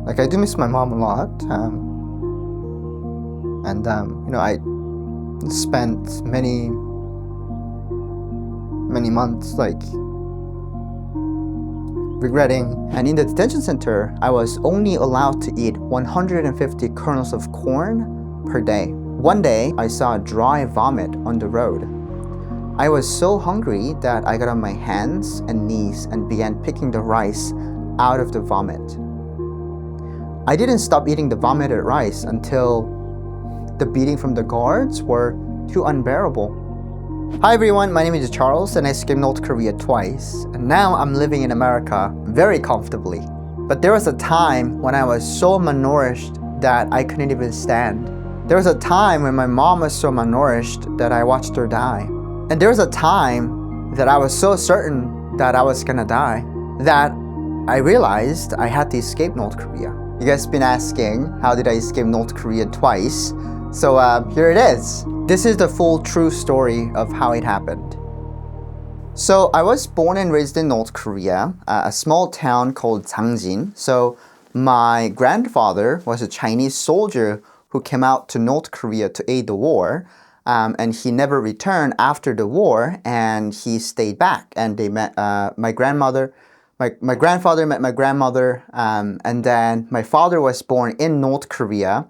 Like, I do miss my mom a lot. I spent many months like regretting. And in the detention center, I was only allowed to eat 150 kernels of corn per day. One day, I saw a dry vomit on the road. I was so hungry that I got on my hands and knees and began picking the rice out of the vomit. I didn't stop eating the vomited rice until the beating from the guards were too unbearable. Hi everyone, my name is Charles and I escaped North Korea twice, and now I'm living in America very comfortably. But there was a time when I was so malnourished that I couldn't even stand. There was a time when my mom was so malnourished that I watched her die. And there was a time that I was so certain that I was gonna die that I realized I had to escape North Korea. You guys been asking, how did I escape North Korea twice? So here it is. This is the full true story of how it happened. So I was born and raised in North Korea, a small town called Sangjin. So my grandfather was a Chinese soldier who came out to North Korea to aid the war. And he never returned after the war, and he stayed back. And they met my grandmother. My grandfather met my grandmother, and then my father was born in North Korea.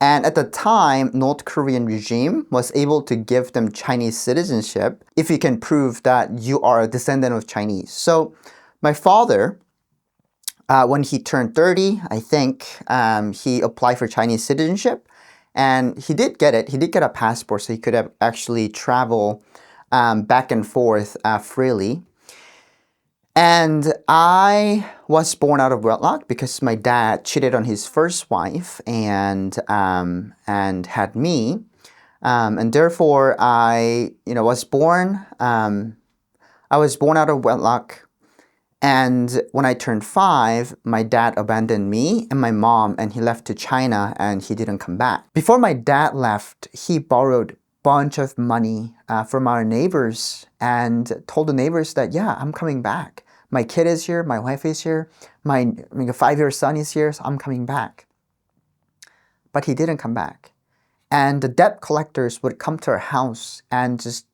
And at the time, North Korean regime was able to give them Chinese citizenship if you can prove that you are a descendant of Chinese. So my father, when he turned 30, I think, he applied for Chinese citizenship. And he did get it. He did get a passport, so he could have actually travel back and forth freely. And I was born out of wedlock because my dad cheated on his first wife and had me, and therefore I was born. I was born out of wedlock. And when I turned 5, my dad abandoned me and my mom, and he left to China, and he didn't come back. Before my dad left, he borrowed a bunch of money from our neighbors and told the neighbors that, yeah, I'm coming back. My kid is here, my wife is here, my 5-year son is here, so I'm coming back. But he didn't come back. And the debt collectors would come to our house and just,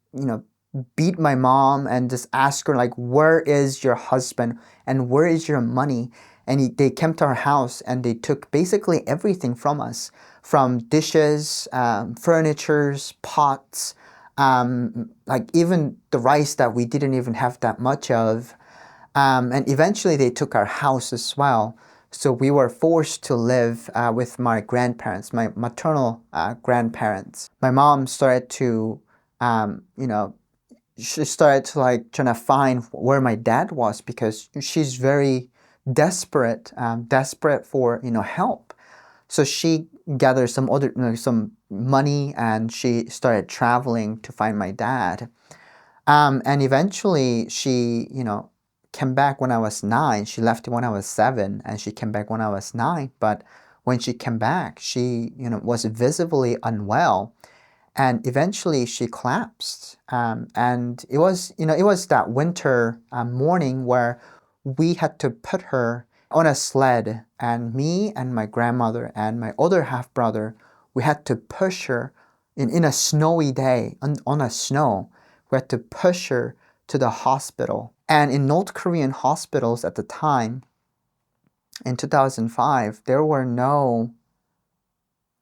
beat my mom and just ask her, like, where is your husband and where is your money? And they came to our house and they took basically everything from us, from dishes, furnitures, pots, like even the rice that we didn't even have that much of. And eventually they took our house as well. So we were forced to live with my grandparents, my maternal grandparents. My mom started to, she started to trying to find where my dad was because she's very desperate, desperate for help. So she gathered some money and she started traveling to find my dad. And eventually she came back when I was 9. She left when I was 7, and she came back when I was 9. But when she came back, she was visibly unwell. And eventually she collapsed. And it was that winter morning where we had to put her on a sled, and me and my grandmother and my other half brother, we had to push her in a snowy day on a snow. We had to push her to the hospital. And in North Korean hospitals at the time, in 2005, there were no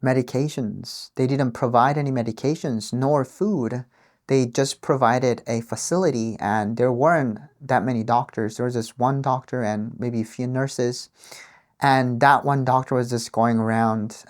medications. They didn't provide any medications nor food. They just provided a facility, and there weren't that many doctors. There was just one doctor and maybe a few nurses. And that one doctor was just going around,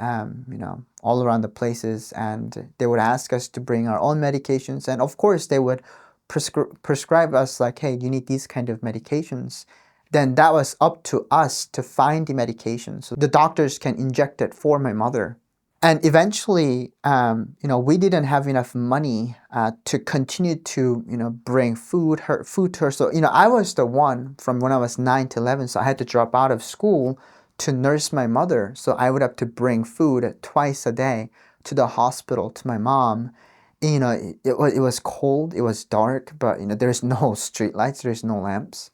all around the places, and they would ask us to bring our own medications. And of course, they would prescribe us like, hey, you need these kind of medications. Then that was up to us to find the medication so the doctors can inject it for my mother. And eventually, we didn't have enough money to continue to, bring food to her. So, I was the one from when I was 9 to 11, so I had to drop out of school to nurse my mother. So I would have to bring food twice a day to the hospital to my mom. It was cold, it was dark, but there's no street lights, there's no lamps.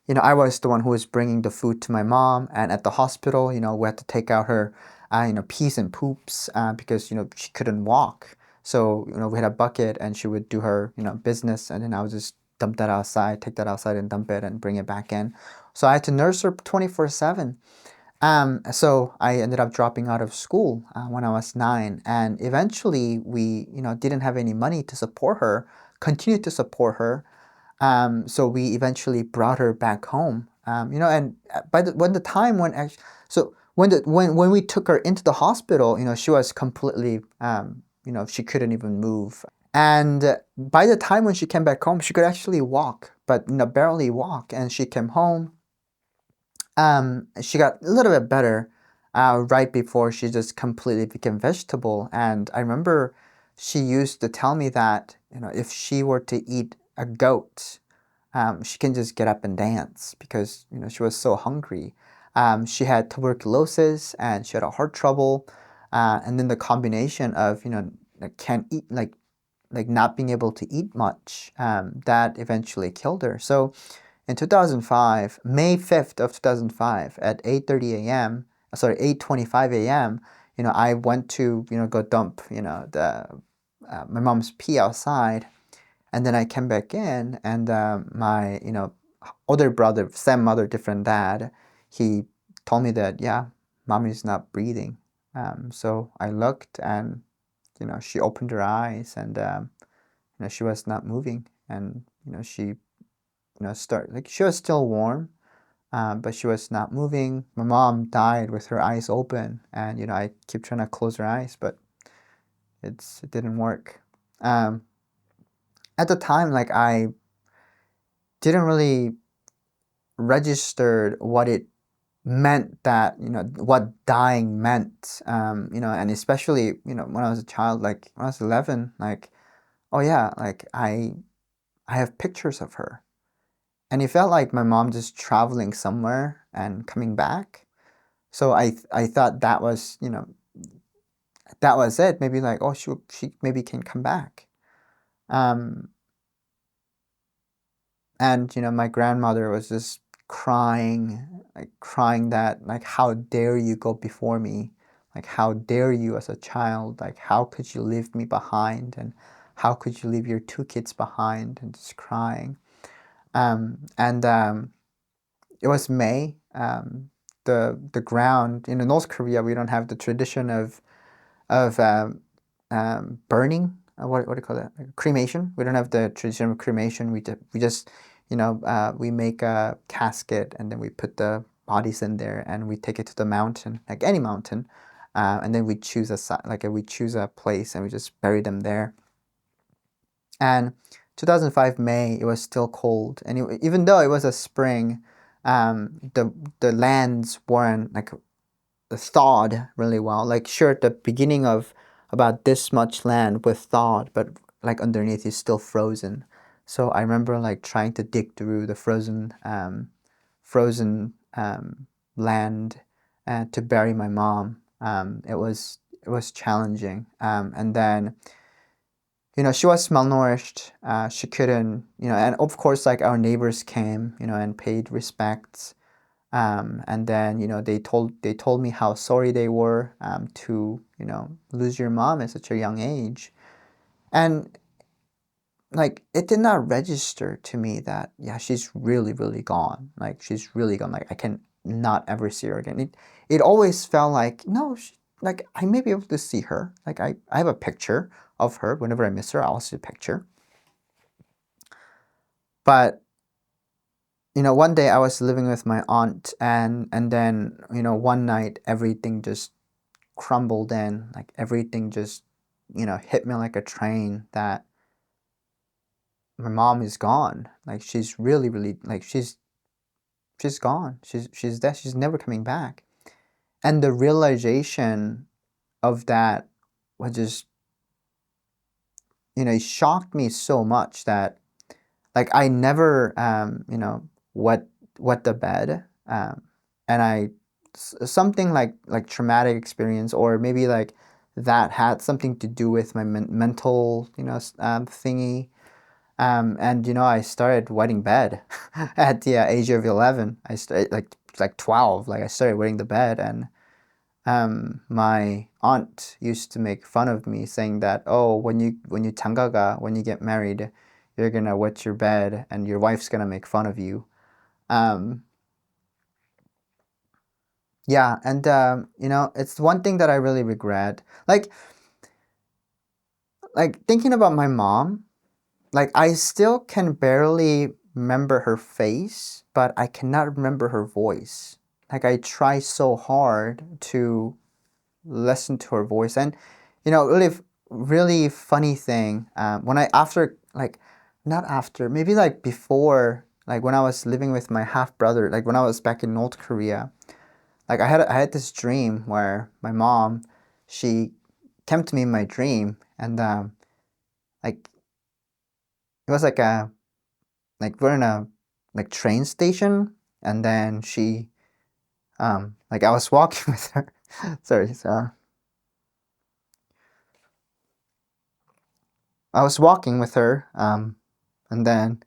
I was the one who was bringing the food to my mom, and at the hospital, we had to take out her, pees and poops because she couldn't walk. So we had a bucket, and she would do her business, and then I would just dump that outside, take that outside, and dump it, and bring it back in. So I had to nurse her 24/7. So I ended up dropping out of school when I was 9, and eventually we, didn't have any money to support her, continued to support her. So we eventually brought her back home. And by the time when actually, so when we took her into the hospital, she was completely, she couldn't even move. And by the time when she came back home, she could actually walk, but barely walk. And she came home. She got a little bit better right before she just completely became vegetable. And I remember she used to tell me that if she were to eat a goat, she can just get up and dance because she was so hungry. She had tuberculosis and she had a heart trouble, and then the combination of like can't eat like not being able to eat much, that eventually killed her. So in 2005, May 5th of 2005 at 8:30 a.m., sorry, 8:25 a.m., I went to, go dump, my mom's pee outside. And then I came back in, and my, older brother, same mother, different dad, he told me that, yeah, mommy's not breathing. So I looked, and, she opened her eyes, and, she was not moving. And, she, she was still warm, but she was not moving. My mom died with her eyes open, and, I keep trying to close her eyes, but it didn't work. At the time, like, I didn't really register what it meant, that what dying meant, and especially when I was a child, like when I was 11, like, oh yeah, like I have pictures of her, and it felt like my mom just traveling somewhere and coming back. So I thought that was that was it. Maybe like, oh, she maybe can come back. um and my grandmother was just crying that, like, how dare you go before me, like, how dare you as a child, like, how could you leave me behind, and how could you leave your two kids behind, and just crying. And It was May. The ground in North Korea, we don't have the tradition of burning. What do you call that? Like cremation. We don't have the tradition of cremation. We just we make a casket, and then we put the bodies in there, and we take it to the mountain, like any mountain, and then we choose we choose a place, and we just bury them there. And 2005 May, it was still cold, and even though it was a spring, the lands weren't like thawed really well. Like, sure, at the beginning of about this much land was thawed, but like underneath is still frozen. So I remember like trying to dig through the frozen land to bury my mom. It was challenging. And then she was malnourished. She couldn't, and of course, like our neighbors came, and paid respects. And then they told me how sorry they were to lose your mom at such a young age. And like, it did not register to me that, yeah, she's really really gone, like she's really gone, like I can not ever see her again. It always felt like, no, like I may be able to see her, like I have a picture of her. Whenever I miss her, I'll see a picture. But one day I was living with my aunt, and then one night everything just crumbled in, like everything just hit me like a train, that my mom is gone. Like, she's really really, like, she's gone. She's dead. She's never coming back. And the realization of that was just, it shocked me so much that, like, I never wet the bed, and something like traumatic experience, or maybe like that had something to do with my mental thingy. And I started wetting bed at the age of 11. I started like 12. Like I started wetting the bed, and my aunt used to make fun of me, saying that, oh, when you 장가가, when you get married, you're gonna wet your bed, and your wife's gonna make fun of you. Um, yeah, and it's one thing that I really regret. Like thinking about my mom. Like I still can barely remember her face, but I cannot remember her voice. Like I try so hard to listen to her voice, and really funny thing. When I after like not after, maybe like before, like when I was living with my half brother, like when I was back in North Korea, like I had this dream where my mom, she came to me in my dream, and like it was like we're in a like train station, and then she like I was walking with her. Sorry, so I was walking with her, and then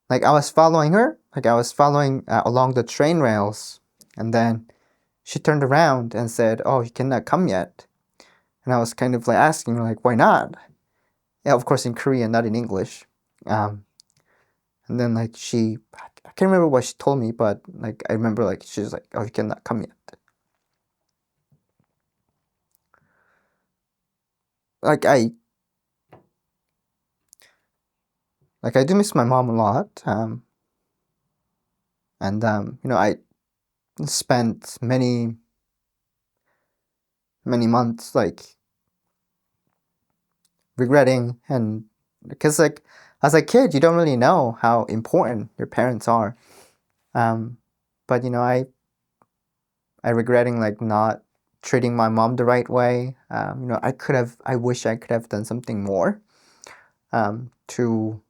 like I was following her, like I was following along the train rails, and then she turned around and said, "Oh, you cannot come yet." And I was kind of like asking her, like, "Why not?" Yeah, of course in Korean, not in English. Um, and then like I can't remember what she told me, but like I remember like she's like, "Oh, you cannot come yet." Like I do miss my mom a lot, and I spent many months like regretting, and because like as a kid you don't really know how important your parents are, um, but I regretting like not treating my mom the right way. I wish I could have done something more to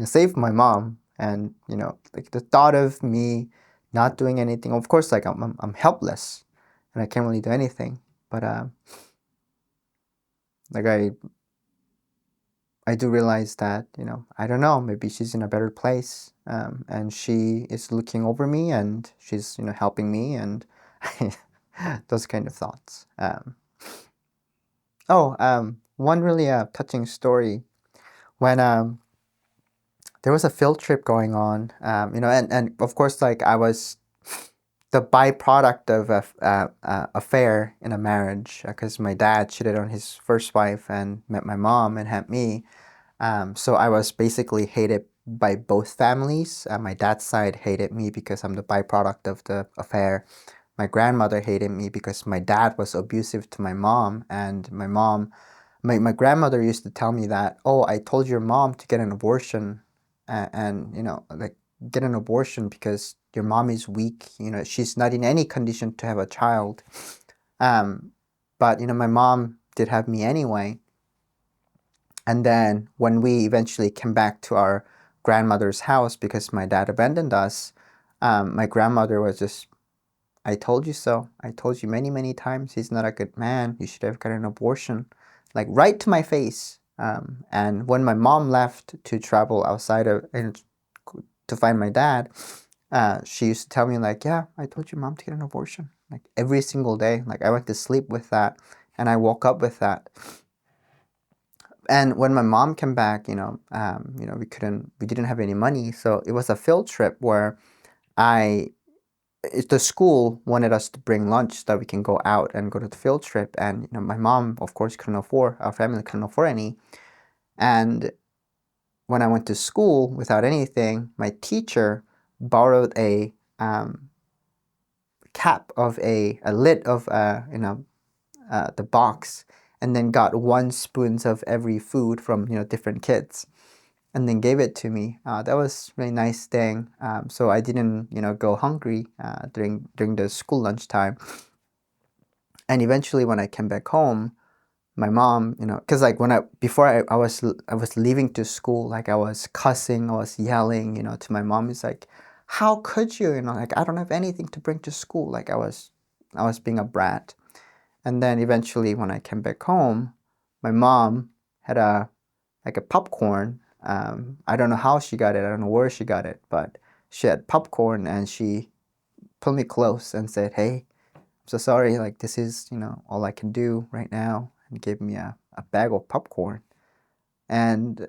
save my mom, and like the thought of me not doing anything, of course, like I'm helpless and I can't really do anything, but like I do realize that I don't know, maybe she's in a better place, and she is looking over me, and she's helping me, and those kind of thoughts. One really touching story, when there was a field trip going on, and of course, like I was the byproduct of a affair in a marriage, because my dad cheated on his first wife and met my mom and had me. So I was basically hated by both families. My dad's side hated me because I'm the byproduct of the affair. My grandmother hated me because my dad was abusive to my mom, and my grandmother used to tell me that, oh, I told your mom to get an abortion, and like get an abortion because your mom is weak. She's not in any condition to have a child. Um, but my mom did have me anyway. And then when we eventually came back to our grandmother's house because my dad abandoned us, my grandmother was just, I told you so. I told you many, many times he's not a good man. You should have gotten an abortion. Like right to my face. And when my mom left to travel outside of and to find my dad, she used to tell me like, yeah, I told your mom to get an abortion. Like every single day. Like I went to sleep with that, and I woke up with that. And when my mom came back, we didn't have any money, so it was a field trip where I the school wanted us to bring lunch so that we can go out and go to the field trip, and my mom, of course, couldn't afford, our family couldn't afford any. And when I went to school without anything, my teacher borrowed a cap of a lid of the box, and then got 1 spoons of every food from different kids, and then gave it to me. That was a really nice thing. So I didn't go hungry during the school lunchtime. And eventually, when I came back home, my mom, because like before I was leaving to school, like I was cussing, I was yelling, to my mom. It's like, how could you, like I don't have anything to bring to school. Like I was being a brat. And then eventually, when I came back home, my mom had a popcorn I don't know how she got it. I don't know where she got it, but she had popcorn and she pulled me close and said, "Hey, I'm so sorry. Like this is, all I can do right now," and gave me a bag of popcorn. And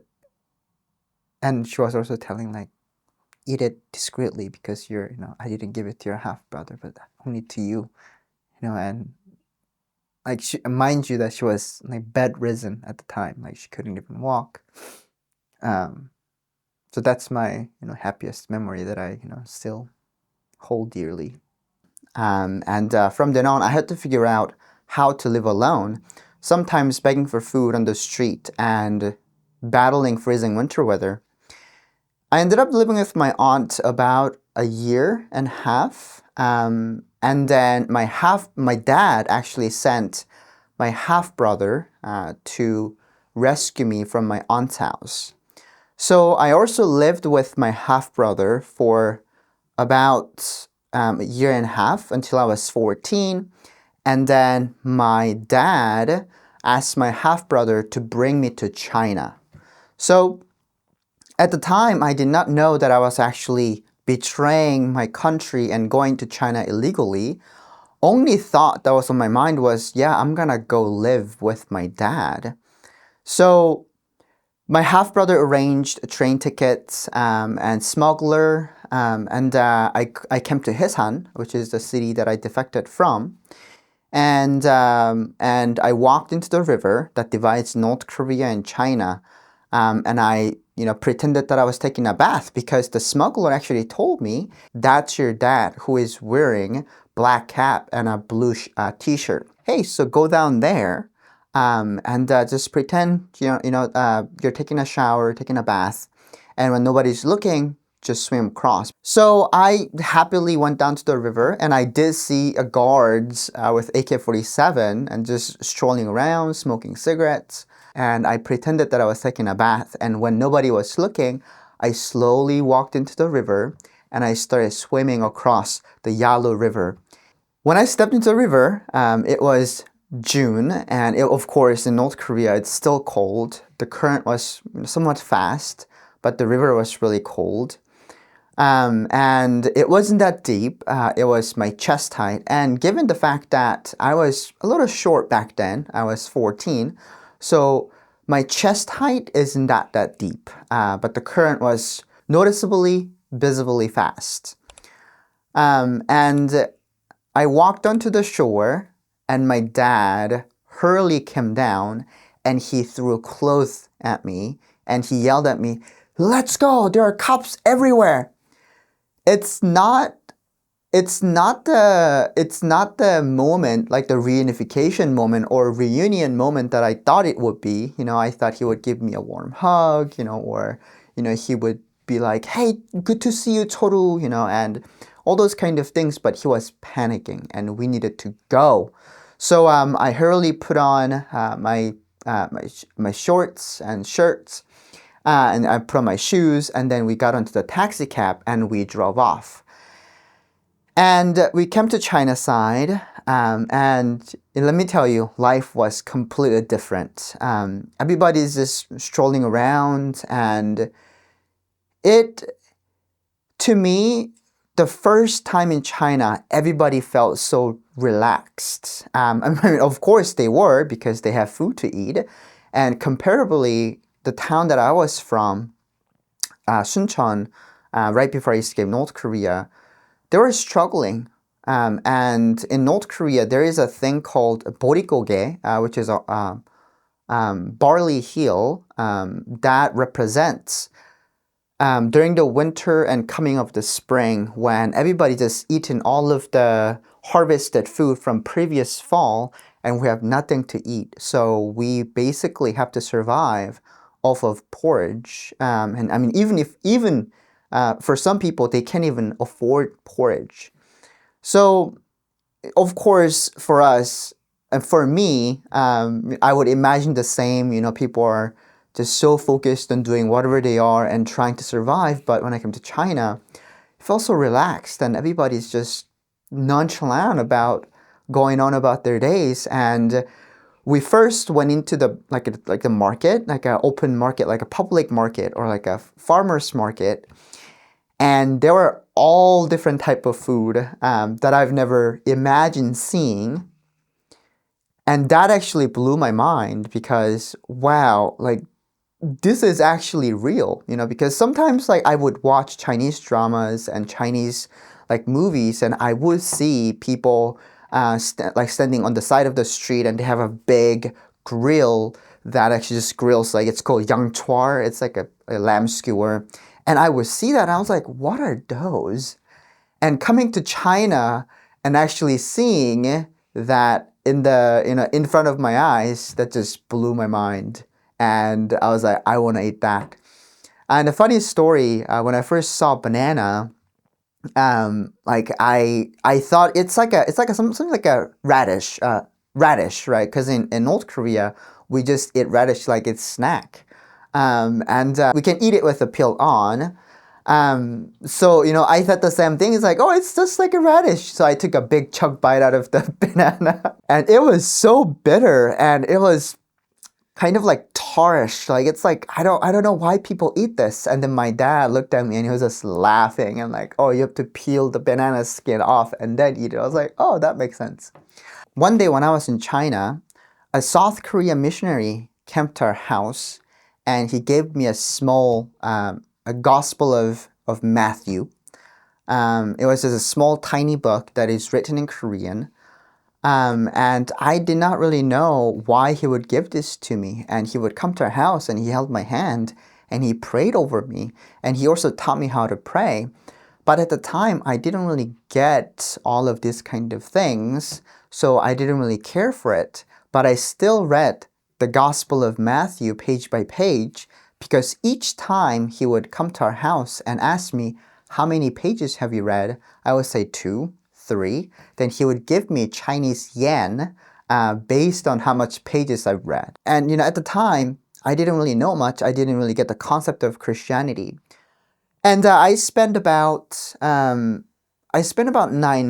she was also telling like, eat it discreetly because I didn't give it to your half brother, but only to you, and like mind you that she was like bedridden at the time, like she couldn't even walk. So that's my happiest memory that I still hold dearly. And from then on, I had to figure out how to live alone, sometimes begging for food on the street and battling freezing winter weather. I ended up living with my aunt about a year and a half. And then my dad actually sent my half brother to rescue me from my aunt's house. So I also lived with my half brother for about a year and a half until I was 14. And then my dad asked my half brother to bring me to China. So at the time, I did not know that I was actually betraying my country and going to China illegally. Only thought that was on my mind was, yeah, I'm gonna go live with my dad. So my half brother arranged train tickets and smuggler, and I came to Hesan, which is the city that I defected from. And I walked into the river that divides North Korea and China, and I pretended that I was taking a bath because the smuggler actually told me that's your dad who is wearing black cap and a blue t-shirt. Hey, so go down there, and just pretend you're taking a shower, taking a bath, and when nobody's looking, just swim across. So I happily went down to the river and I did see a guards with AK-47 and just strolling around, smoking cigarettes. And I pretended that I was taking a bath. And when nobody was looking, I slowly walked into the river and I started swimming across the Yalu River. When I stepped into the river, it was June, and of course in North Korea it's still cold. The current was somewhat fast, but the river was really cold. And it wasn't that deep. It was my chest height. And given the fact that I was a little short back then, I was 14, so my chest height isn't that deep. But the current was noticeably, visibly fast. And I walked onto the shore, and my dad hurriedly came down, and he threw clothes at me, and he yelled at me, "Let's go! There are cops everywhere!" It's not the moment, like the reunification moment or reunion moment that I thought it would be. I thought he would give me a warm hug, or he would be like, "Hey, good to see you, Toru," and all those kind of things. But he was panicking, and we needed to go. So I hurriedly put on my shorts and shirts. And I put on my shoes, and then we got onto the taxi cab and we drove off. And we came to China side, and let me tell you, life was completely different. Everybody's just strolling around, and to me, the first time in China, everybody felt so relaxed. I mean, of course they were because they have food to eat, and comparably, the town that I was from, Suncheon, right before I escaped North Korea, they were struggling. And in North Korea, there is a thing called borikoge, which is a barley hill that represents during the winter and coming of the spring when everybody just eaten all of the harvested food from previous fall and we have nothing to eat. So we basically have to survive off of porridge. And I mean, even for some people, they can't even afford porridge. So of course, for us and for me, I would imagine the same. People are just so focused on doing whatever they are and trying to survive. But when I come to China, I felt so relaxed and everybody's just nonchalant about going on about their days. And We first went into the like a market, like an open market, like a public market or like a farmer's market, and there were all different type of food that I've never imagined seeing. And that actually blew my mind because wow, like this is actually real, because sometimes like I would watch Chinese dramas and Chinese like movies, and I would see people like standing on the side of the street, and they have a big grill that actually just grills, like it's called yang chuar. It's like a lamb skewer, and I would see that and I was like, what are those? And coming to China and actually seeing that in front of my eyes, that just blew my mind. And I was like, I want to eat that. And the funny story, when I first saw banana, like I thought something like a radish, right? Because in North Korea, we just eat radish like it's snack, and we can eat it with the peel on. So I thought the same thing. It's like, oh, it's just like a radish. So I took a big chunk bite out of the banana, and it was so bitter, and it was kind of like tarish. Like it's like I don't know why people eat this. And then my dad looked at me and he was just laughing and like, oh, you have to peel the banana skin off and then eat it. I was like, oh, that makes sense. One day when I was in China, a South Korean missionary came to our house, and he gave me a small a Gospel of Matthew. It was just a small tiny book that is written in Korean. And I did not really know why he would give this to me. And he would come to our house and he held my hand and he prayed over me. And he also taught me how to pray. But at the time, I didn't really get all of these kind of things, so I didn't really care for it. But I still read the Gospel of Matthew page by page, because each time he would come to our house and ask me, how many pages have you read? I would say 2, 3. Then he would give me Chinese yen based on how much pages I've read. And at the time, I didn't really know much. I didn't really get the concept of Christianity. And I spent about 9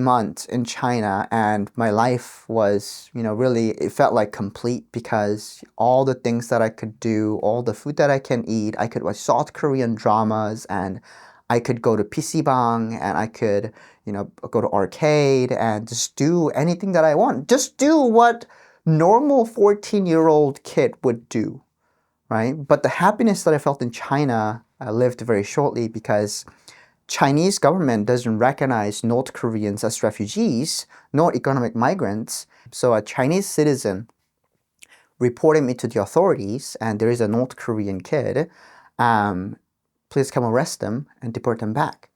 months in China, and my life was, really, it felt like complete, because all the things that I could do, all the food that I can eat, I could watch South Korean dramas, and I could go to PC방, and I could, go to arcade and just do anything that I want. Just do what normal 14-year-old kid would do, right? But the happiness that I felt in China lived very shortly, because Chinese government doesn't recognize North Koreans as refugees, nor economic migrants. So a Chinese citizen reported me to the authorities, and there is a North Korean kid. Please come arrest them and deport them back.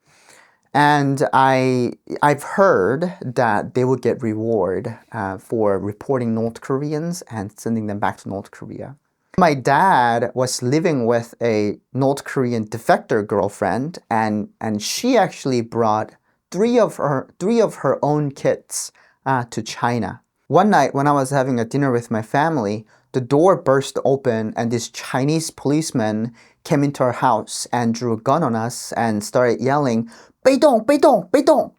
And I've heard that they would get reward for reporting North Koreans and sending them back to North Korea. My dad was living with a North Korean defector girlfriend, and she actually brought three of her own kids to China. One night when I was having a dinner with my family, the door burst open and this Chinese policeman came into our house and drew a gun on us and started yelling, 别动,别动,别动,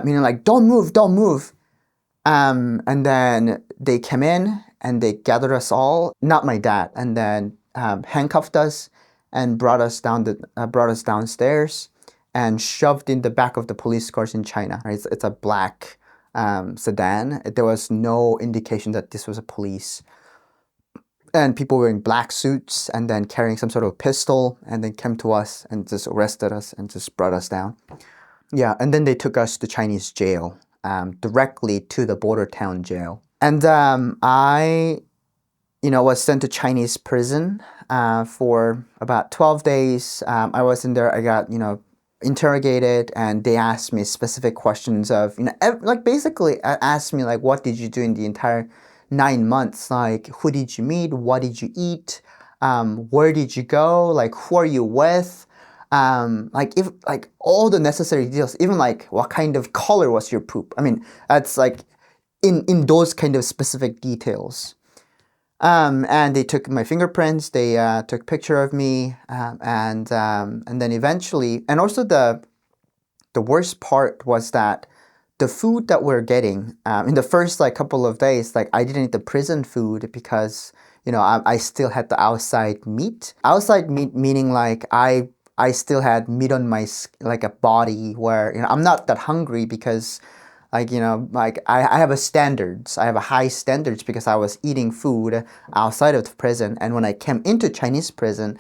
meaning like, don't move, don't move. And then they came in and they gathered us all, not my dad, and then handcuffed us and brought us downstairs and shoved in the back of the police cars in China. It's a black sedan. There was no indication that this was a police. And people wearing black suits and then carrying some sort of pistol, and then came to us and just arrested us and just brought us down. Yeah, and then they took us to Chinese jail, directly to the border town jail. And I, was sent to Chinese prison for about 12 days. I was in there. I got, interrogated, and they asked me specific questions of, like basically asked me like, what did you do in the entire 9 months? Like, who did you meet? What did you eat? Where did you go? Like, who are you with? If like all the necessary details, even like what kind of color was your poop? I mean, that's like in those kind of specific details. And they took my fingerprints. They took a picture of me, and then eventually, and also the worst part was that the food that we're getting in the first like couple of days, like I didn't eat the prison food because I still had the outside meat. Outside meat meaning like I still had meat on my like a body where I'm not that hungry because like I have a standards. I have a high standards because I was eating food outside of the prison, and when I came into Chinese prison,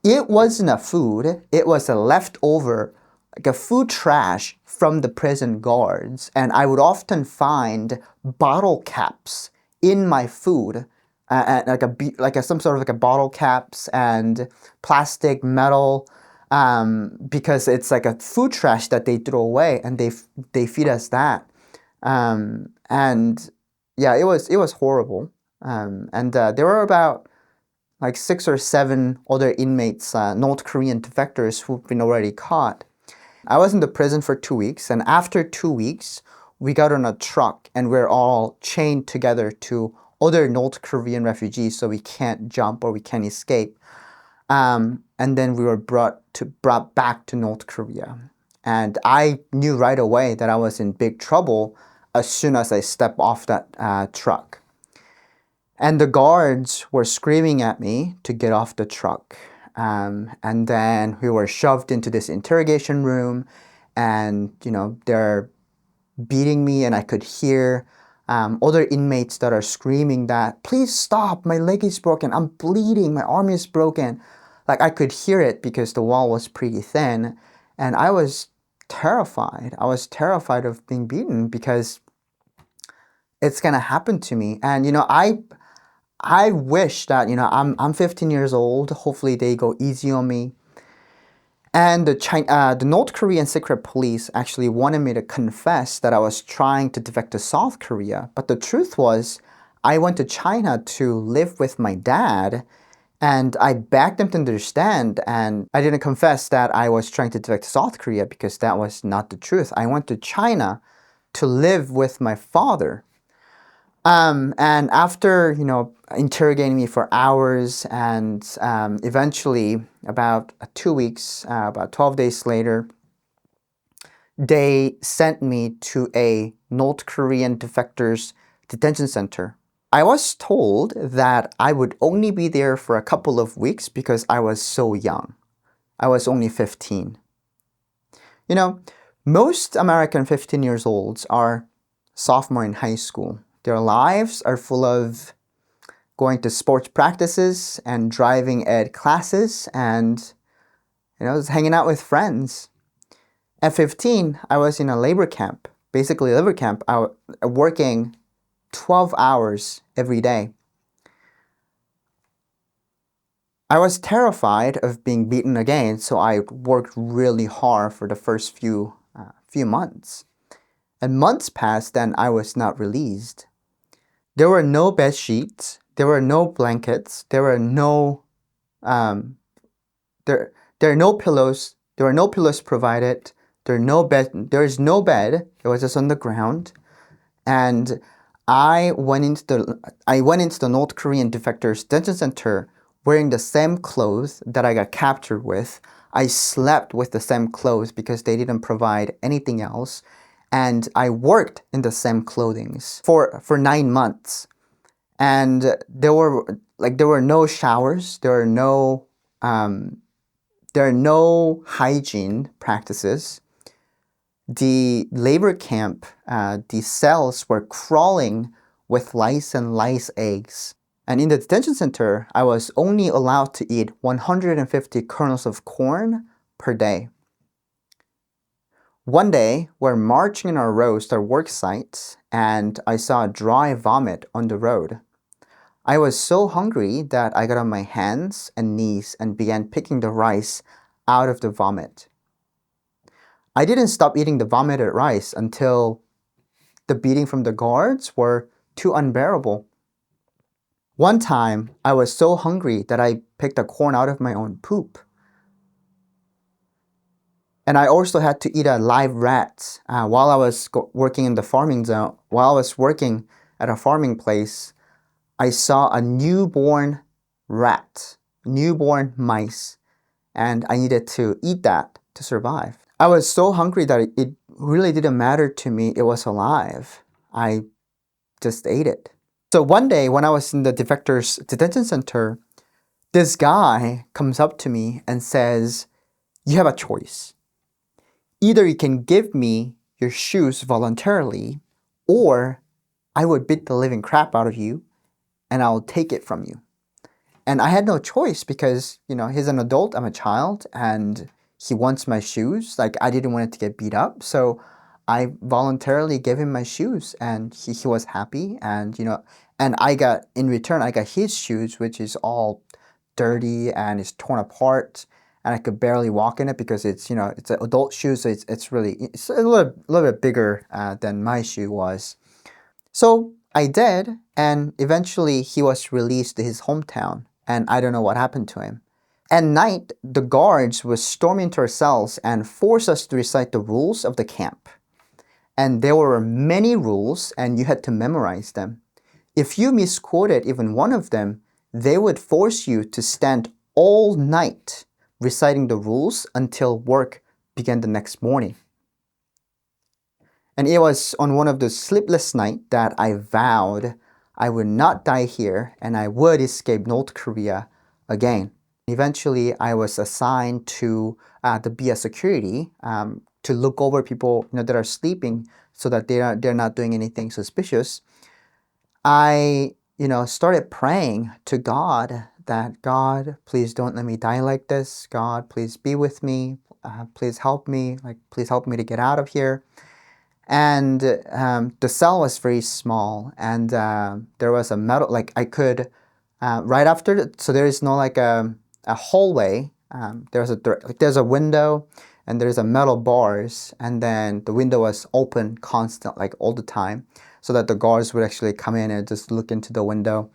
it wasn't a food. It was a leftover, like a food trash from the prison guards, and I would often find bottle caps in my food, some sort of like a bottle caps and plastic metal, because it's like a food trash that they throw away, and they feed us that, and yeah, it was horrible, and there were about like 6 or 7 other inmates, North Korean defectors who've been already caught. I was in the prison for 2 weeks, and after 2 weeks, we got on a truck and we're all chained together to other North Korean refugees so we can't jump or we can't escape. And then we were brought back to North Korea. And I knew right away that I was in big trouble as soon as I stepped off that truck. And the guards were screaming at me to get off the truck. And then we were shoved into this interrogation room, and they're beating me, and I could hear other inmates that are screaming that, please stop, my leg is broken, I'm bleeding, my arm is broken. Like I could hear it because the wall was pretty thin, and I was terrified. I was terrified of being beaten because it's gonna happen to me. And I wish that I'm 15 years old. Hopefully they go easy on me. And the North Korean secret police actually wanted me to confess that I was trying to defect to South Korea. But the truth was, I went to China to live with my dad, and I begged them to understand, and I didn't confess that I was trying to defect to South Korea because that was not the truth. I went to China to live with my father. And after, interrogating me for hours, and eventually about 2 weeks, about 12 days later, they sent me to a North Korean defectors detention center. I was told that I would only be there for a couple of weeks because I was so young. I was only 15. Most American 15 years olds are sophomore in high school. Their lives are full of going to sports practices and driving ed classes and, just hanging out with friends. At 15, I was in a labor camp, basically a labor camp, working 12 hours every day. I was terrified of being beaten again, so I worked really hard for the first few months. And months passed, and I was not released. There were no bed sheets. There were no blankets. There were no there are no pillows. There were no pillows provided. There is no bed. It was just on the ground. And I went into the North Korean defectors detention center wearing the same clothes that I got captured with. I slept with the same clothes because they didn't provide anything else. And I worked in the same clothing for 9 months. And there were no showers. There are no hygiene practices. The labor camp, the cells were crawling with lice and lice eggs. And in the detention center, I was only allowed to eat 150 kernels of corn per day. One day, we're marching in our rows to our work sites, and I saw a dry vomit on the road. I was so hungry that I got on my hands and knees and began picking the rice out of the vomit. I didn't stop eating the vomited rice until the beating from the guards were too unbearable. One time, I was so hungry that I picked the corn out of my own poop. And I also had to eat a live rat while I was working in the farming zone. While I was working at a farming place, I saw a newborn rat, newborn mice, and I needed to eat that to survive. I was so hungry that really didn't matter to me. It was alive. I just ate it. So one day when I was in the defectors detention center, this guy comes up to me and says, you have a choice. Either you can give me your shoes voluntarily, or I would beat the living crap out of you and I'll take it from you. And I had no choice because, he's an adult, I'm a child, and he wants my shoes. Like, I didn't want it to get beat up. So I voluntarily gave him my shoes, and he was happy. And, and in return, I got his shoes, which is all dirty and is torn apart. And I could barely walk in it because it's an adult shoe. So it's a little bit bigger than my shoe was. So I did, and eventually he was released to his hometown, and I don't know what happened to him. At night, the guards would storm into our cells and force us to recite the rules of the camp. And there were many rules, and you had to memorize them. If you misquoted even one of them, they would force you to stand all night reciting the rules until work began the next morning. And it was on one of those sleepless nights that I vowed I would not die here and I would escape North Korea again. Eventually, I was assigned to be a security to look over people that are sleeping so that they're not doing anything suspicious. I started praying to God that, God, please don't let me die like this. God, please be with me. Please help me. Please help me to get out of here. And the cell was very small, and there was a metal, I could, right after, so there is no a hallway. There's a window, and there's a metal bars, and then the window was open constant, all the time, so that the guards would actually come in and just look into the window.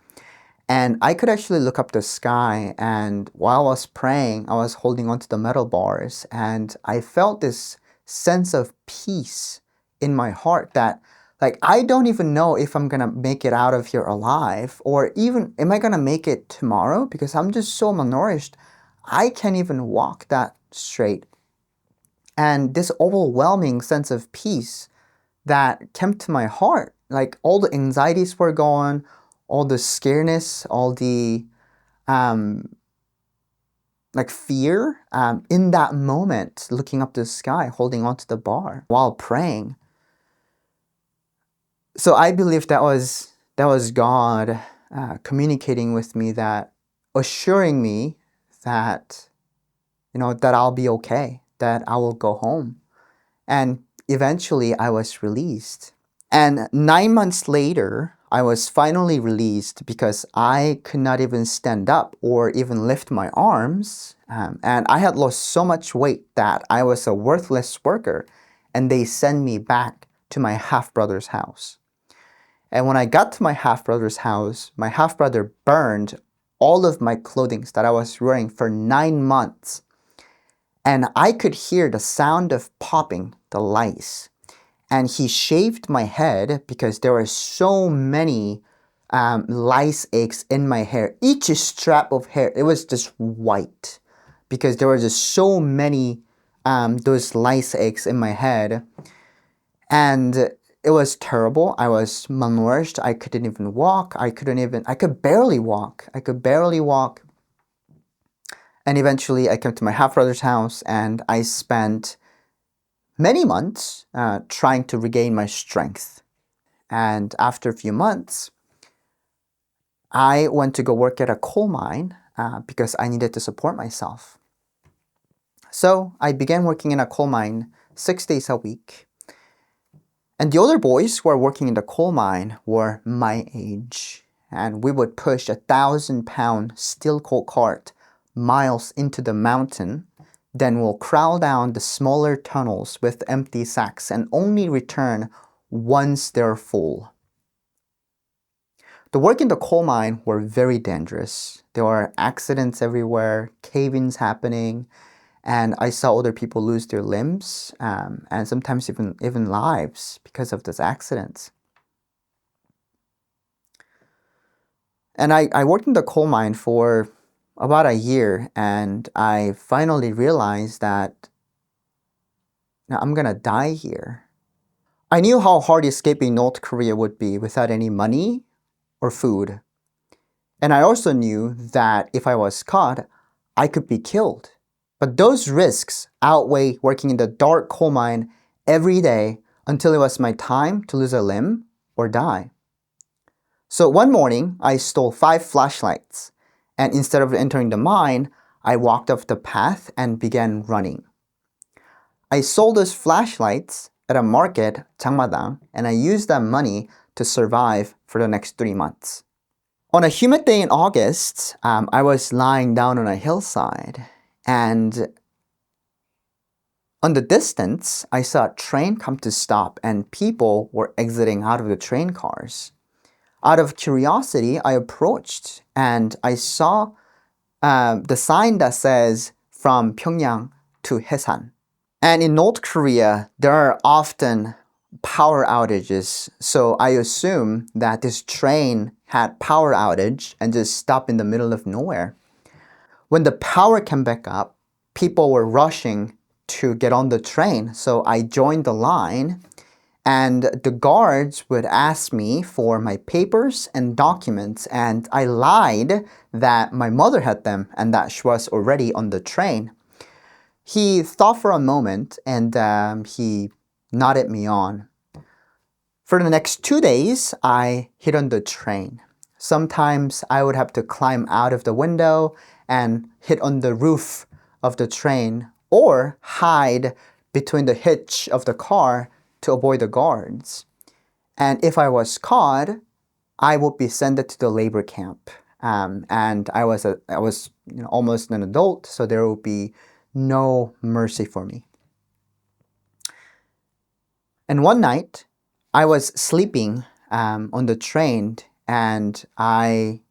And I could actually look up the sky, and while I was praying, I was holding onto the metal bars, and I felt this sense of peace in my heart that, I don't even know if I'm gonna make it out of here alive, or even am I gonna make it tomorrow, because I'm just so malnourished. I can't even walk that straight. And this overwhelming sense of peace that came to my heart, all the anxieties were gone, all the scaredness, all the fear in that moment, looking up to the sky, holding onto the bar while praying. So I believe that was God communicating with me, that assuring me that that I'll be okay, that I will go home. And eventually I was released. And 9 months later, I was finally released because I could not even stand up or even lift my arms. And I had lost so much weight that I was a worthless worker. And they sent me back to my half-brother's house. And when I got to my half-brother's house, my half-brother burned all of my clothing that I was wearing for 9 months. And I could hear the sound of popping the lice. And he shaved my head because there were so many lice eggs in my hair. Each strap of hair, it was just white because there were just so many those lice eggs in my head. And it was terrible. I was malnourished. I couldn't even walk. I could barely walk. And eventually I came to my half-brother's house, and I spent many months trying to regain my strength. And after a few months, I went to go work at a coal mine because I needed to support myself. So I began working in a coal mine 6 days a week. And the older boys who were working in the coal mine were my age. And we would push 1,000-pound steel coal cart miles into the mountain. Then we'll crawl down the smaller tunnels with empty sacks and only return once they're full. The work in the coal mine were very dangerous. There were accidents everywhere, cave-ins happening, and I saw other people lose their limbs and sometimes even lives because of these accidents. And I worked in the coal mine for about a year, and I finally realized that Now I'm gonna die here. I knew how hard escaping North Korea would be without any money or food. And I also knew that if I was caught, I could be killed. But those risks outweigh working in the dark coal mine every day until it was my time to lose a limb or die. So one morning, I stole 5 flashlights, and instead of entering the mine, I walked off the path and began running. I sold those flashlights at a market, Jangmadang, and I used that money to survive for the next 3 months. On a humid day in August, I was lying down on a hillside, and on the distance, I saw a train come to stop and people were exiting out of the train cars. Out of curiosity, I approached and I saw the sign that says from Pyongyang to Haesan. And in North Korea, there are often power outages. So I assume that this train had power outage and just stopped in the middle of nowhere. When the power came back up, people were rushing to get on the train. So I joined the line and the guards would ask me for my papers and documents, and I lied that my mother had them and that she was already on the train. He thought for a moment and he nodded me on. For the next 2 days, I hid on the train. Sometimes I would have to climb out of the window and hit on the roof of the train or hide between the hitch of the car to avoid the guards. And if I was caught, I would be sent to the labor camp. And I was almost an adult, so there would be no mercy for me. And one night, I was sleeping on the train, and I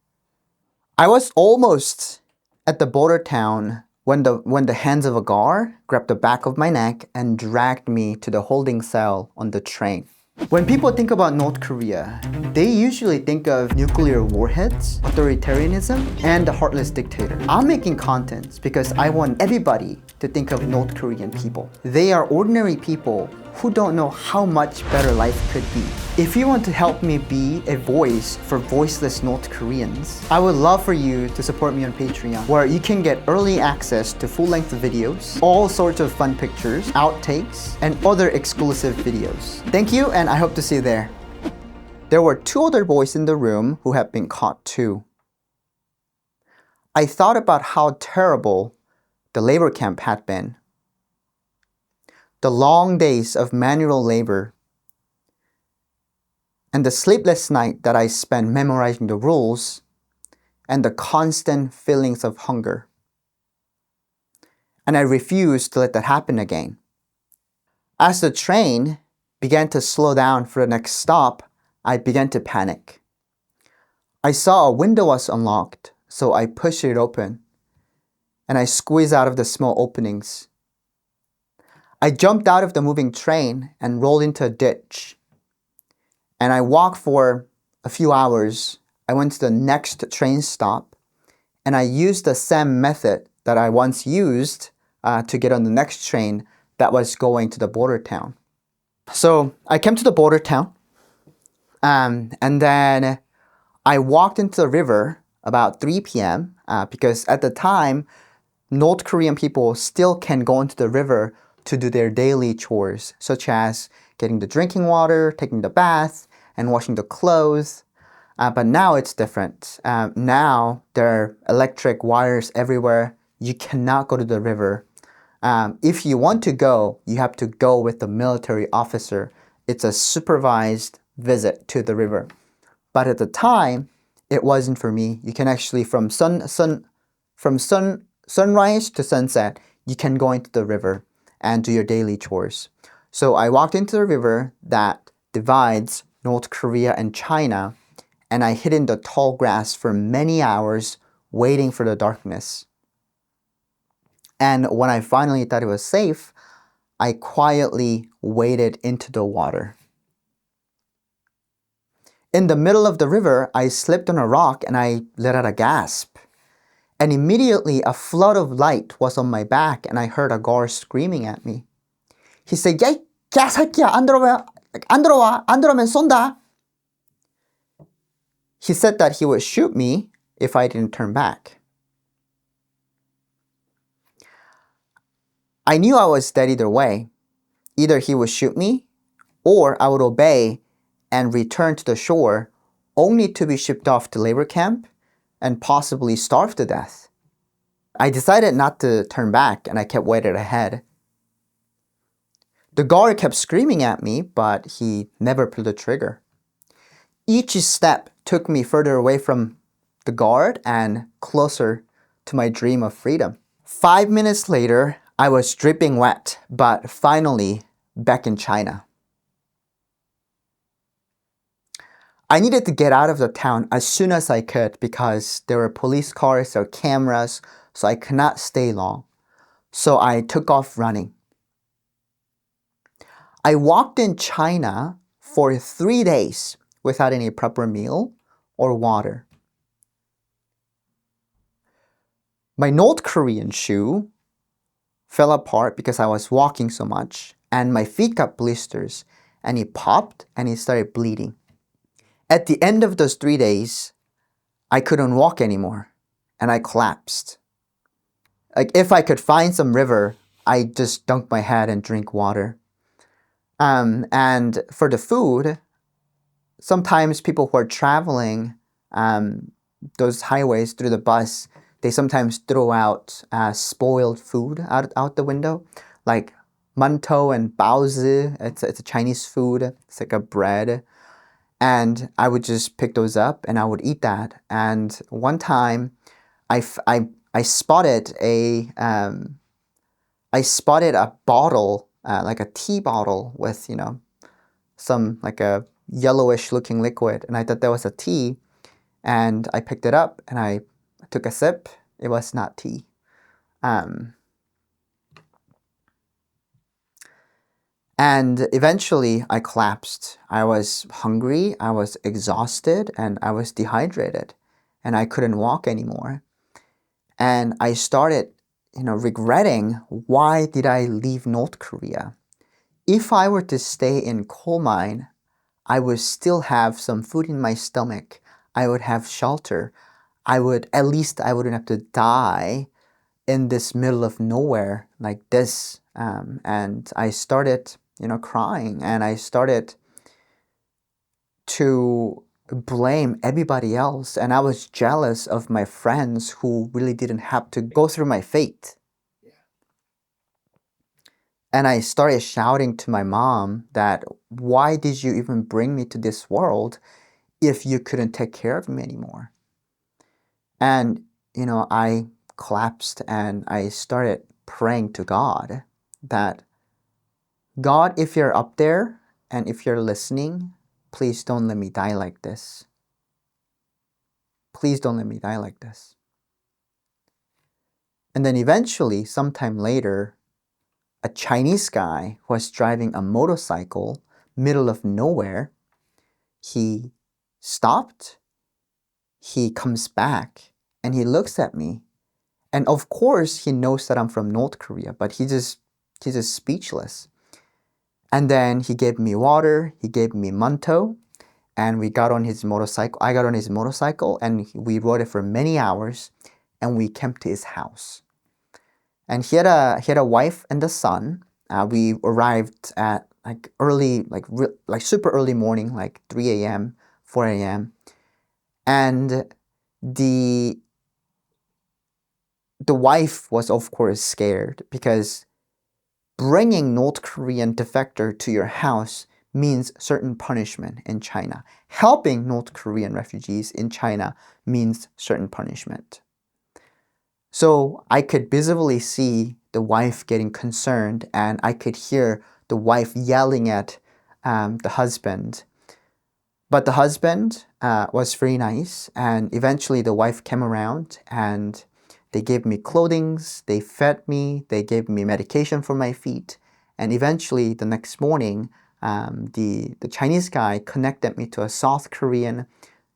was almost at the border town when the hands of a guard grabbed the back of my neck and dragged me to the holding cell on the train. When people think about North Korea, they usually think of nuclear warheads, authoritarianism, and a heartless dictator. I'm making content because I want everybody to think of North Korean people. They are ordinary people who don't know how much better life could be. If you want to help me be a voice for voiceless North Koreans, I would love for you to support me on Patreon, where you can get early access to full-length videos, all sorts of fun pictures, outtakes, and other exclusive videos. Thank you, and I hope to see you there. There were 2 other boys in the room who had been caught too. I thought about how terrible the labor camp had been. The long days of manual labor and the sleepless night that I spent memorizing the rules and the constant feelings of hunger. And I refused to let that happen again. As the train began to slow down for the next stop, I began to panic. I saw a window was unlocked, so I pushed it open and I squeezed out of the small openings. I jumped out of the moving train and rolled into a ditch. And I walked for a few hours. I went to the next train stop and I used the same method that I once used to get on the next train that was going to the border town. So I came to the border town and then I walked into the river about 3 p.m. Because at the time, North Korean people still can go into the river to do their daily chores, such as getting the drinking water, taking the bath, and washing the clothes. But now it's different. Now there are electric wires everywhere. You cannot go to the river. If you want to go, you have to go with the military officer. It's a supervised visit to the river. But at the time, it wasn't for me. You can actually, from sunrise to sunset, you can go into the river and do your daily chores. So I walked into the river that divides North Korea and China, and I hid in the tall grass for many hours waiting for the darkness. And when I finally thought it was safe, I quietly waded into the water. In the middle of the river, I slipped on a rock and I let out a gasp. And immediately a flood of light was on my back and I heard a guard screaming at me. He said, 야, 개새끼야, 안 들어오면 쏜다. He said that he would shoot me if I didn't turn back. I knew I was dead either way. Either he would shoot me, or I would obey and return to the shore, only to be shipped off to labor camp and possibly starve to death. I decided not to turn back, and I kept wading ahead. The guard kept screaming at me, but he never pulled the trigger. Each step took me further away from the guard and closer to my dream of freedom. 5 minutes later, I was dripping wet, but finally back in China. I needed to get out of the town as soon as I could because there were police cars or cameras, so I could not stay long. So I took off running. I walked in China for 3 days without any proper meal or water. My North Korean shoe fell apart because I was walking so much, and my feet got blisters, and it popped and it started bleeding. At the end of those 3 days, I couldn't walk anymore, and I collapsed. Like, if I could find some river, I just dunk my head and drink water. And for the food, sometimes people who are traveling those highways through the bus, they sometimes throw out spoiled food out the window, like mantou and baozi. It's a Chinese food. It's like a bread. And I would just pick those up and I would eat that. And one time, I spotted a bottle, like a tea bottle with, some like a yellowish looking liquid, and I thought that was a tea, and I picked it up and I took a sip. It was not tea. And eventually I collapsed. I was hungry, I was exhausted, and I was dehydrated, and I couldn't walk anymore. And I started, regretting, why did I leave North Korea? If I were to stay in coal mine, I would still have some food in my stomach. I would have shelter. I wouldn't have to die in this middle of nowhere like this. And I started, crying, and I started to blame everybody else. And I was jealous of my friends who really didn't have to go through my fate. And I started shouting to my mom that, why did you even bring me to this world if you couldn't take care of me anymore? And, I collapsed and I started praying to God that, God, if you're up there and if you're listening, please don't let me die like this. Please don't let me die like this. And then eventually, sometime later, a Chinese guy who was driving a motorcycle, middle of nowhere, he stopped, he comes back, and he looks at me. And of course, he knows that I'm from North Korea, but he's just speechless. And then he gave me water, he gave me mantou, and we got on his motorcycle. I got on his motorcycle, and we rode it for many hours, and we came to his house. And he had a wife and a son. We arrived at super early morning, like 3 a.m., 4 a.m. And the wife was, of course, scared because bringing North Korean defector to your house means certain punishment in China. Helping North Korean refugees in China means certain punishment. So I could visibly see the wife getting concerned, and I could hear the wife yelling at the husband. But the husband was very nice, and eventually the wife came around and they gave me clothing, they fed me, they gave me medication for my feet, and eventually the next morning, the Chinese guy connected me to a South Korean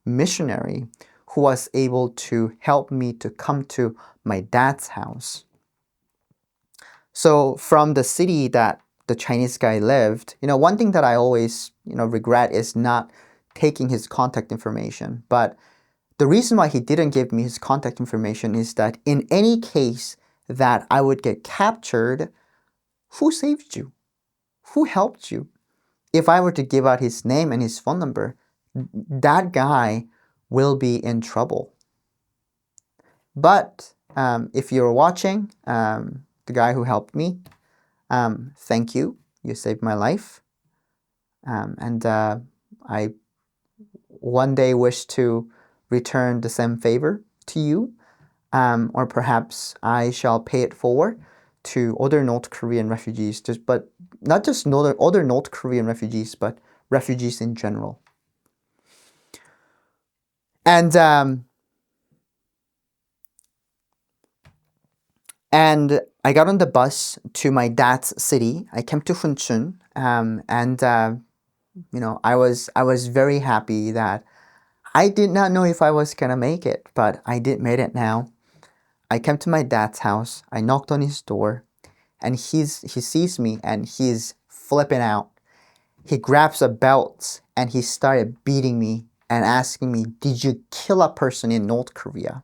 missionary who was able to help me to come to my dad's house. So from the city that the Chinese guy lived, one thing that I always, regret is not taking his contact information. But the reason why he didn't give me his contact information is that in any case that I would get captured, who saved you? Who helped you? If I were to give out his name and his phone number, that guy will be in trouble. But if you're watching, the guy who helped me, thank you. You saved my life. And I one day wish to return the same favor to you. Or perhaps I shall pay it forward to other North Korean refugees, but not just other North Korean refugees, but refugees in general. And I got on the bus to my dad's city. I came to Hunchun, and I was very happy that I did not know if I was gonna make it, but I did made it now. I came to my dad's house. I knocked on his door, and he sees me and he's flipping out. He grabs a belt and he started beating me and asking me, "Did you kill a person in North Korea?"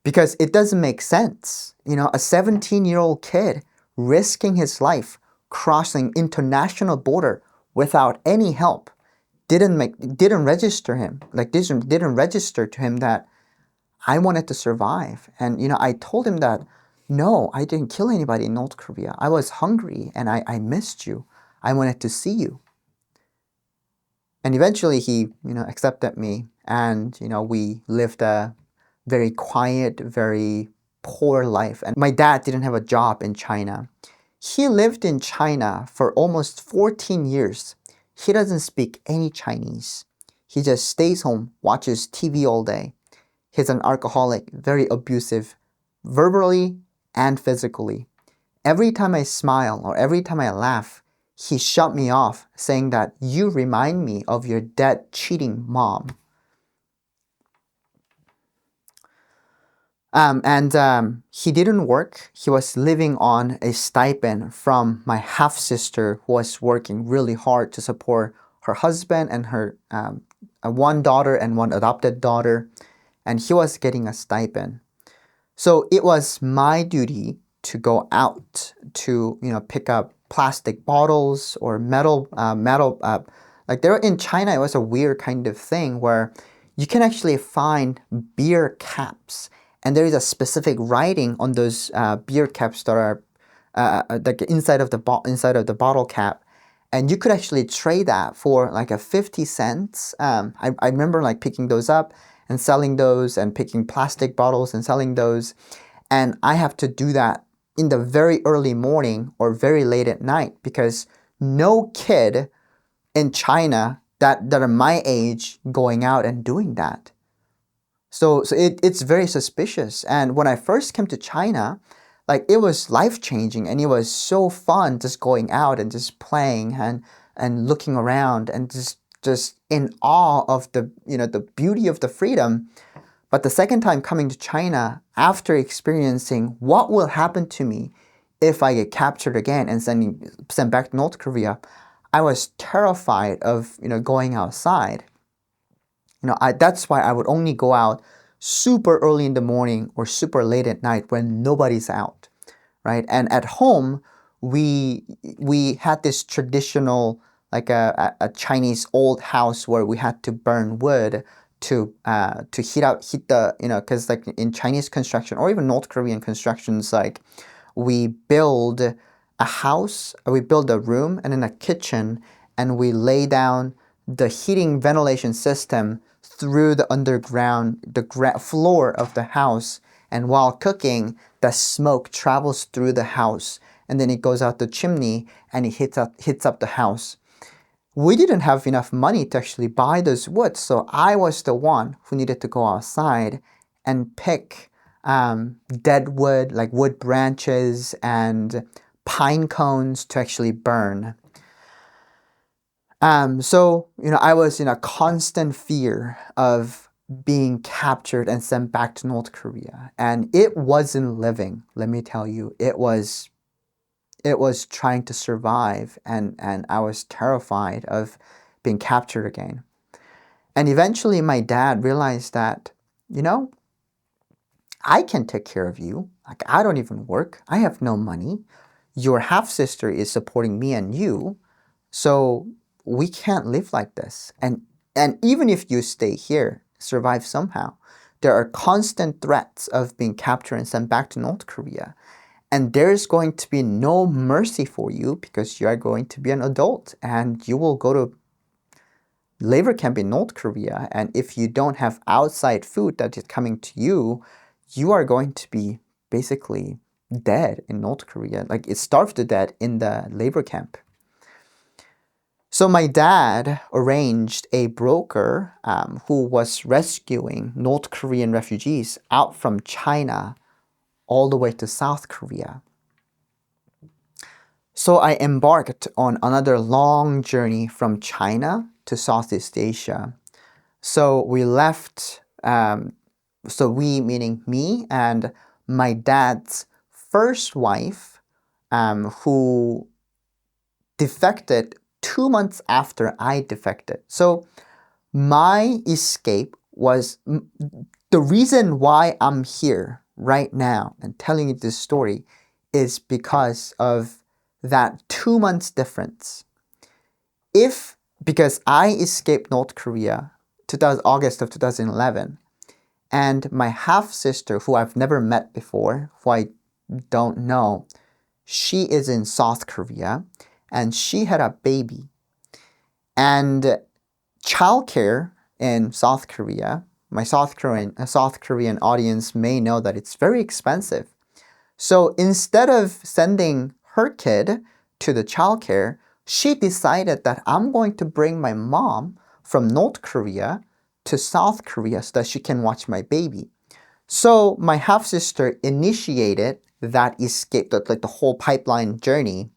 Because it doesn't make sense. A 17-year-old kid risking his life crossing international border without any help didn't register him. Didn't register to him that I wanted to survive. And I told him that no, I didn't kill anybody in North Korea. I was hungry and I missed you. I wanted to see you. And eventually he accepted me, and we lived a very quiet, very poor life. And my dad didn't have a job in China. He lived in China for almost 14 years. He doesn't speak any Chinese. He just stays home, watches TV all day. He's an alcoholic, very abusive, verbally and physically. Every time I smile or every time I laugh, he shut me off, saying that you remind me of your dead, cheating mom. He didn't work. He was living on a stipend from my half-sister, who was working really hard to support her husband and her one daughter and one adopted daughter. And he was getting a stipend. So it was my duty to go out to, pick up plastic bottles or metal. Like there in China, it was a weird kind of thing where you can actually find beer caps. And there is a specific writing on those beer caps that are like inside of the bottle cap, and you could actually trade that for like a 50 cents. I remember like picking those up and selling those, and picking plastic bottles and selling those, and I have to do that in the very early morning or very late at night, because no kid in China that are my age going out and doing that. So it's very suspicious. And when I first came to China, like it was life-changing, and it was so fun just going out and just playing and looking around and just in awe of the the beauty of the freedom. But the second time coming to China, after experiencing what will happen to me if I get captured again and sent back to North Korea, I was terrified of going outside. That's why I would only go out super early in the morning or super late at night when nobody's out, right? And at home, we had this traditional, like a Chinese old house where we had to burn wood to heat the, because like in Chinese construction or even North Korean constructions, like we build a house, we build a room and then a kitchen, and we lay down the heating ventilation system through the underground, the floor of the house. And while cooking, the smoke travels through the house, and then it goes out the chimney and it hits up the house. We didn't have enough money to actually buy those woods, so I was the one who needed to go outside and pick dead wood, like wood branches and pine cones to actually burn. So I was in a constant fear of being captured and sent back to North Korea. And it wasn't living, let me tell you. It was it was trying to survive, and I was terrified of being captured again. And eventually my dad realized that, you know, I can take care of you. Like, I don't even work. I have no money. Your half sister is supporting me and you. So we can't live like this. And even if you stay here, survive somehow, there are constant threats of being captured and sent back to North Korea. And there's going to be no mercy for you because you are going to be an adult and you will go to labor camp in North Korea. And if you don't have outside food that is coming to you, you are going to be basically dead in North Korea. Like, it's starved to death in the labor camp. So my dad arranged a broker who was rescuing North Korean refugees out from China all the way to South Korea. So I embarked on another long journey from China to Southeast Asia. So we left, so we meaning me and my dad's first wife, who defected 2 months after I defected. So my escape was the reason why I'm here right now and telling you this story is because of that 2 months difference. Because I escaped North Korea August of 2011, and my half sister, who I've never met before, who I don't know, she is in South Korea and she had a baby. And childcare in South Korea, my South Korean audience may know that it's very expensive. So instead of sending her kid to the childcare, she decided that I'm going to bring my mom from North Korea to South Korea so that she can watch my baby. So my half-sister initiated that escape, like the whole pipeline journey.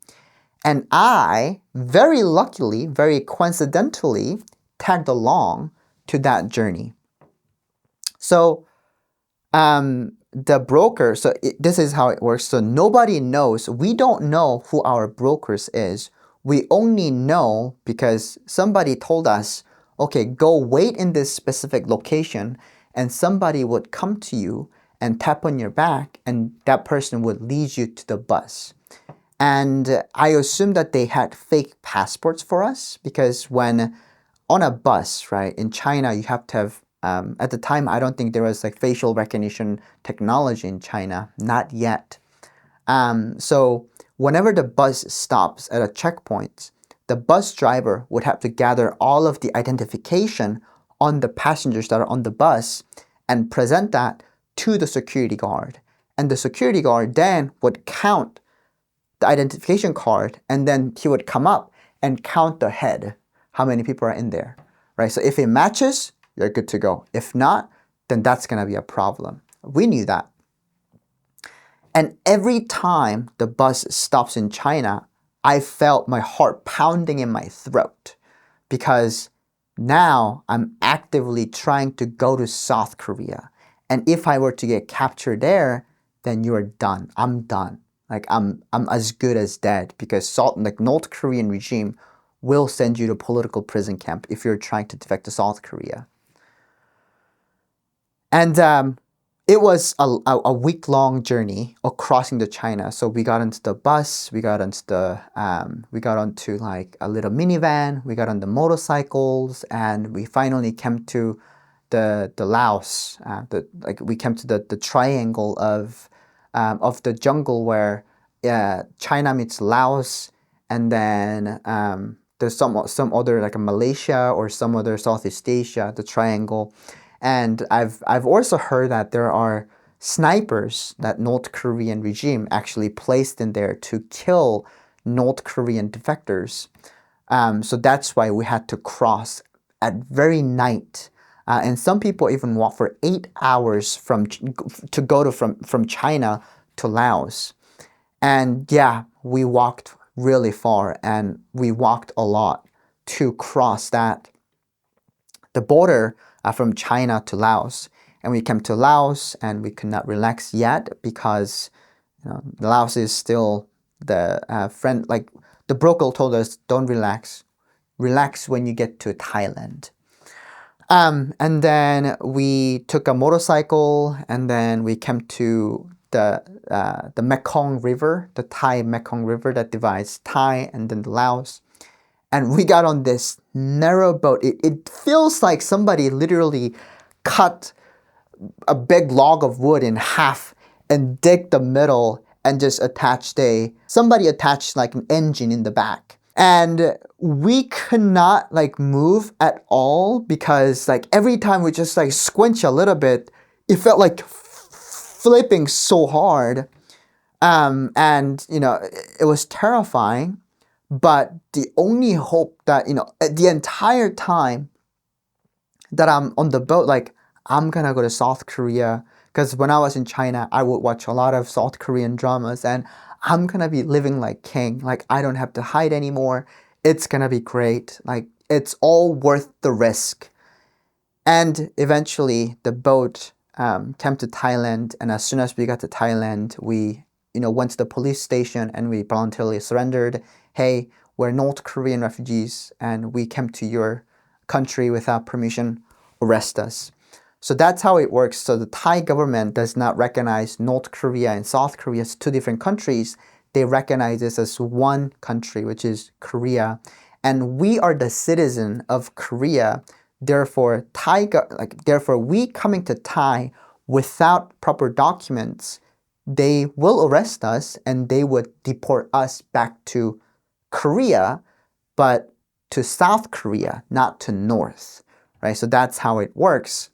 And I, very luckily, very coincidentally, tagged along to that journey. So the broker, this is how it works. So nobody knows, we don't know who our brokers is. We only know because somebody told us, okay, go wait in this specific location and somebody would come to you and tap on your back and that person would lead you to the bus. And I assume that they had fake passports for us because when on a bus, right, in China, you have to have, at the time, I don't think there was like facial recognition technology in China, not yet. So whenever the bus stops at a checkpoint, the bus driver would have to gather all of the identification on the passengers that are on the bus and present that to the security guard. And the security guard then would count the identification card and then he would come up and count the head, how many people are in there, right? So if it matches, you're good to go. If not, then that's gonna be a problem. We knew that. And every time the bus stops in China, I felt my heart pounding in my throat because now I'm actively trying to go to South Korea. And if I were to get captured there, then you're done. I'm done. Like I'm as good as dead because North Korean regime will send you to political prison camp if you're trying to defect to South Korea. And it was a week-long journey of crossing to China. So we got into the bus, we got onto like a little minivan, we got on the motorcycles, and we finally came to the Laos. We came to the triangle of the jungle where China meets Laos, and then there's some other like a Malaysia or some other Southeast Asia, the triangle. And I've also heard that there are snipers that North Korean regime actually placed in there to kill North Korean defectors. So that's why we had to cross at very night. And some people even walk for 8 hours from China to Laos. And yeah, we walked really far and we walked a lot to cross the border from China to Laos. And we came to Laos and we could not relax yet because Laos is still friend, like the broker told us, don't relax. Relax when you get to Thailand. And then we took a motorcycle, and then we came to the Mekong River, the Thai Mekong River that divides Thai and then Laos. And we got on this narrow boat. It feels like somebody literally cut a big log of wood in half and dig the middle and just somebody attached like an engine in the back. And we could not like move at all because like every time we just like squinch a little bit, it felt like flipping so hard. And it was terrifying. But the only hope that, the entire time that I'm on the boat, like I'm gonna go to South Korea, because when I was in China, I would watch a lot of South Korean dramas, and I'm gonna be living like king. Like I don't have to hide anymore. It's gonna be great. Like it's all worth the risk. And eventually the boat came to Thailand, and as soon as we got to Thailand, we went to the police station and we voluntarily surrendered. Hey, we're North Korean refugees and we came to your country without permission. Arrest us. So that's how it works. So the Thai government does not recognize North Korea and South Korea as two different countries. They recognize this as one country, which is Korea. And we are the citizen of Korea. Therefore, therefore, we coming to Thai without proper documents, they will arrest us and they would deport us back to Korea, but to South Korea, not to North, right? So that's how it works.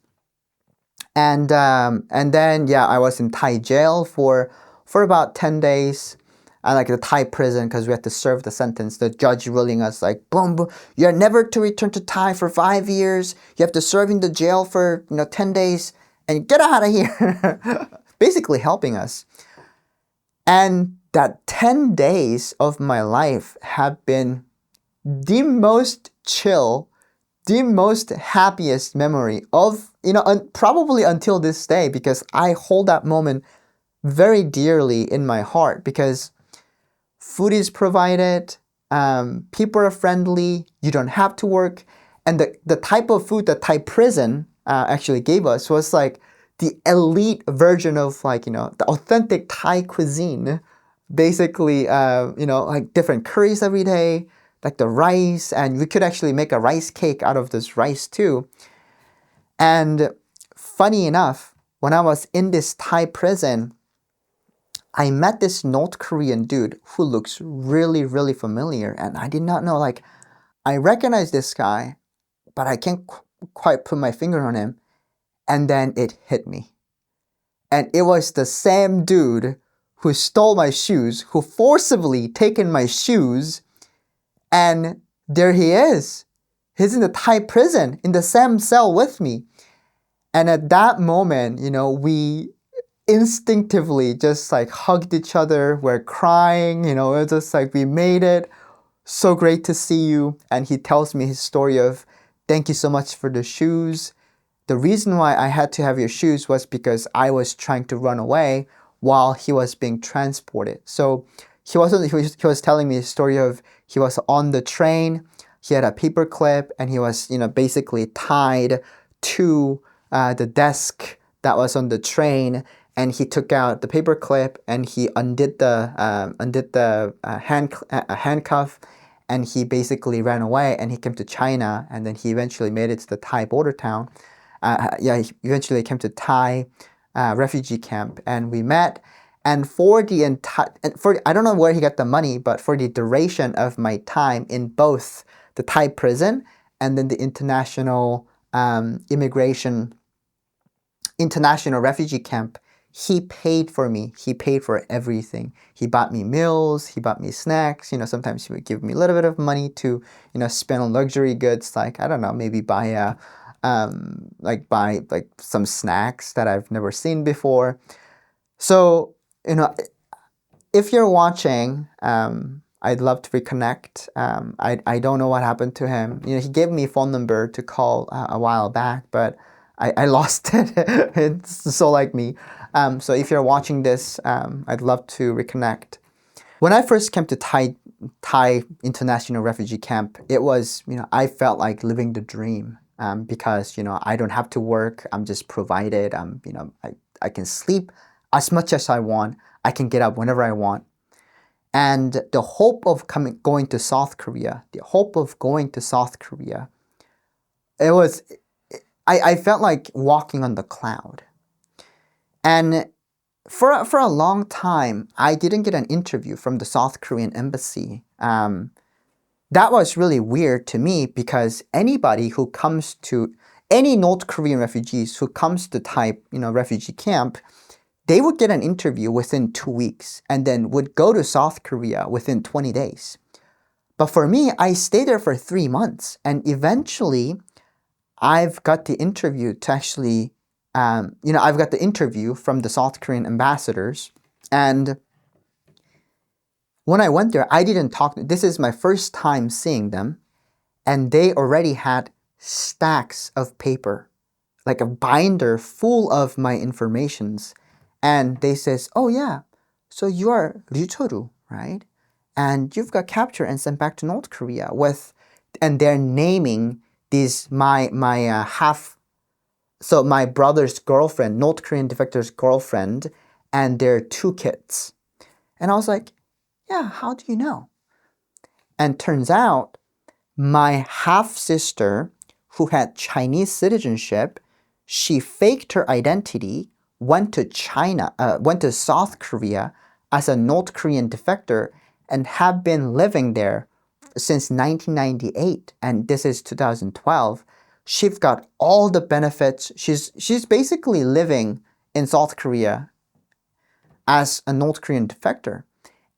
And then I was in Thai jail for about 10 days. Like the Thai prison, because we had to serve the sentence. The judge ruling us like, boom, boom, you're never to return to Thai for 5 years. You have to serve in the jail for 10 days and get out of here. Basically helping us. And that 10 days of my life have been the most chill, the most happiest memory of, probably until this day, because I hold that moment very dearly in my heart, because food is provided, people are friendly, you don't have to work. And the type of food that Thai prison actually gave us was like the elite version of the authentic Thai cuisine. Basically, like different curries every day, like the rice, and we could actually make a rice cake out of this rice too. And funny enough, when I was in this Thai prison, I met this North Korean dude who looks really, really familiar. And I did not know, I recognize this guy, but I can't quite put my finger on him. And then it hit me. And it was the same dude who stole my shoes, who forcibly taken my shoes. And there he is. He's in the Thai prison, in the same cell with me. And at that moment, we instinctively just hugged each other. We're crying, it's just like we made it. So great to see you. And he tells me his story of, thank you so much for the shoes. The reason why I had to have your shoes was because I was trying to run away while he was being transported. So he was telling me a story of, he was on the train, he had a paper clip, and he was basically tied to the desk that was on the train, and he took out the paper clip and he undid the handcuff, and he basically ran away, and he came to China, and then he eventually made it to the Thai border town. He eventually came to Thai refugee camp, and we met. And I don't know where he got the money, but for the duration of my time in both the Thai prison and then the international refugee camp, he paid for me. He paid for everything. He bought me meals. He bought me snacks. Sometimes he would give me a little bit of money to, spend on luxury goods, like, I don't know, maybe buy some snacks that I've never seen before. So, if you're watching, I'd love to reconnect. I don't know what happened to him. He gave me a phone number to call a while back, but I lost it. It's so like me. So if you're watching this, I'd love to reconnect. When I first came to Thai International Refugee Camp, it was, I felt like living the dream, because, I don't have to work. I'm just provided. I can sleep as much as I want. I can get up whenever I want. And the hope of going to South Korea, it was, I felt like walking on the cloud. And for a long time, I didn't get an interview from the South Korean embassy. That was really weird to me, because any North Korean refugees who comes to Thai, refugee camp, they would get an interview within 2 weeks and then would go to South Korea within 20 days. But for me, I stayed there for 3 months, and eventually I've got the interview to actually, I've got the interview from the South Korean ambassadors. And when I went there, I didn't talk. This is my first time seeing them. And they already had stacks of paper, like a binder full of my informations. And they says, oh yeah, so you are Ryu Choru, right? And you've got captured and sent back to North Korea and they're naming these, my brother's girlfriend, North Korean defector's girlfriend, and their 2 kids. And I was like, yeah, how do you know? And turns out my half-sister, who had Chinese citizenship, she faked her identity, went to South Korea as a North Korean defector, and have been living there since 1998, and this is 2012. She's got all the benefits. She's basically living in South Korea as a North Korean defector.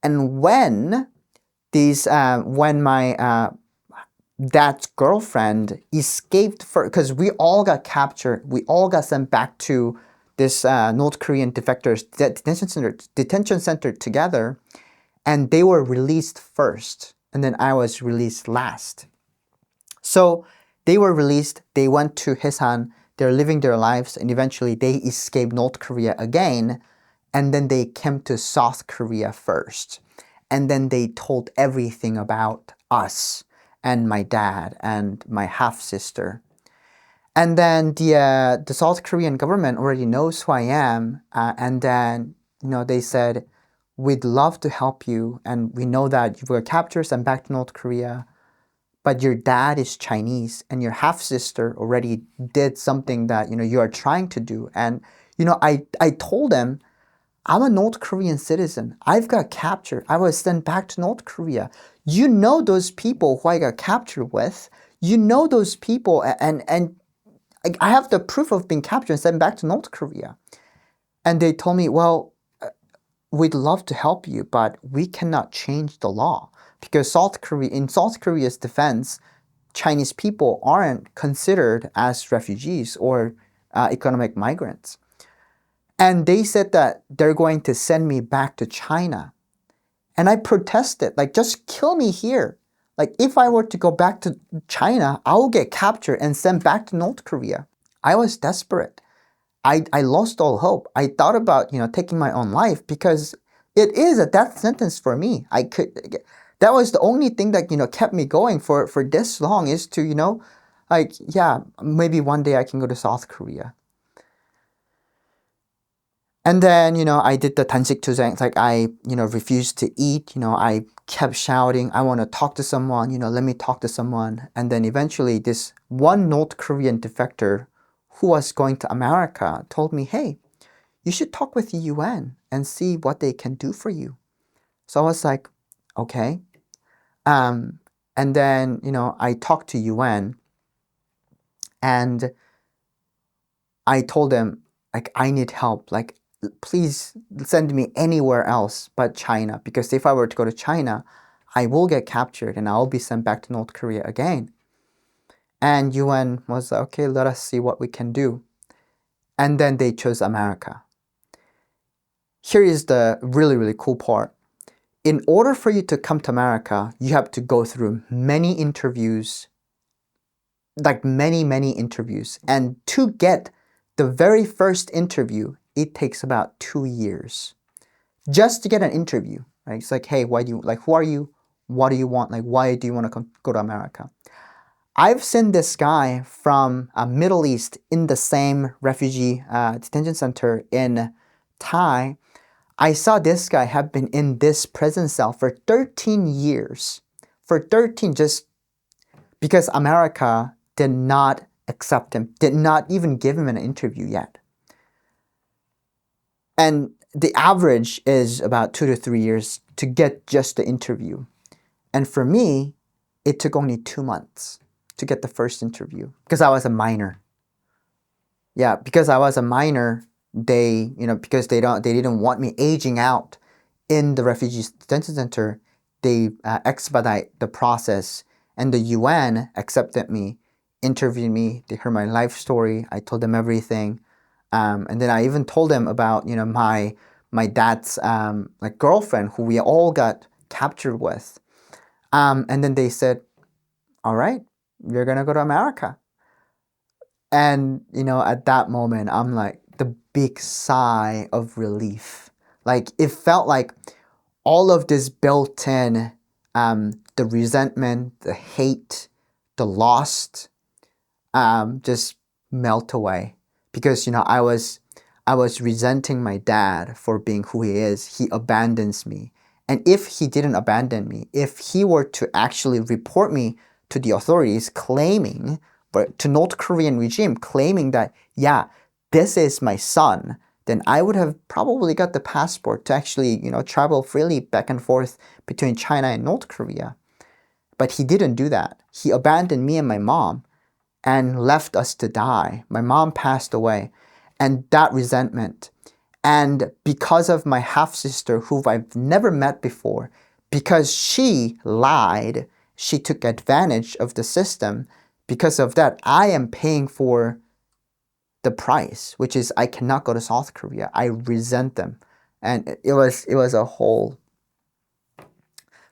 And when my dad's girlfriend escaped, because we all got captured, we all got sent back to this North Korean defectors detention center together, and they were released first, and then I was released last. So they were released, they went to Haesan, they're living their lives, and eventually they escaped North Korea again, and then they came to South Korea first. And then they told everything about us and my dad and my half-sister. And then the South Korean government already knows who I am, and then they said, we'd love to help you, and we know that you were captured and back to North Korea, but your dad is Chinese and your half-sister already did something that you are trying to do. And I told them, I'm a North Korean citizen. I've got captured. I was sent back to North Korea. You know those people who I got captured with. You know those people, and I have the proof of being captured and sent back to North Korea. And they told me, well, we'd love to help you, but we cannot change the law, because in South Korea's defense, Chinese people aren't considered as refugees or economic migrants. And they said that they're going to send me back to China. And I protested, like, just kill me here. Like, if I were to go back to China, I will get captured and sent back to North Korea. I was desperate. I lost all hope. I thought about, taking my own life, because it is a death sentence for me. That was the only thing that, kept me going for this long, is to, maybe one day I can go to South Korea. And then, I did the 단식 투쟁, like I, refused to eat. I kept shouting, I want to talk to someone, let me talk to someone. And then eventually this one North Korean defector who was going to America told me, hey, you should talk with the UN and see what they can do for you. So I was like, okay. And then, I talked to UN, and I told them, like, I need help. Like, please send me anywhere else but China, because if I were to go to China, I will get captured and I'll be sent back to North Korea again. And UN was like, okay, let us see what we can do. And then they chose America. Here is the really, really cool part. In order for you to come to America, you have to go through many interviews, like many, many interviews. And to get the very first interview, it takes about 2 years just to get an interview, right? It's like, hey, why do you, like, who are you? What do you want? Like, why do you want to go to America? I've seen this guy from Middle East in the same refugee detention center in Thai. I saw this guy have been in this prison cell for 13 years. For 13, just because America did not accept him, did not even give him an interview yet. And the average is about 2 to 3 years to get just the interview. And for me, it took only 2 months to get the first interview because I was a minor. Yeah, because I was a minor, they, because they didn't want me aging out in the refugee detention center, they expedite the process, and the UN accepted me, interviewed me, they heard my life story, I told them everything, and then I even told them about my dad's like girlfriend who we all got captured with, and then they said, all right, you're gonna go to America. And at that moment I'm like, the big sigh of relief. Like, it felt like all of this built-in, the resentment, the hate, the loss, just melt away. Because I was resenting my dad for being who he is. He abandons me. And if he didn't abandon me, if he were to actually report me to the authorities claiming, to North Korean regime claiming that, yeah, this is my son, then I would have probably got the passport to actually, travel freely back and forth between China and North Korea. But he didn't do that. He abandoned me and my mom and left us to die. My mom passed away. And that resentment, and because of my half-sister who I've never met before, because she lied, she took advantage of the system, because of that, I am paying for the price, which is I cannot go to South Korea. I resent them. And it was a whole,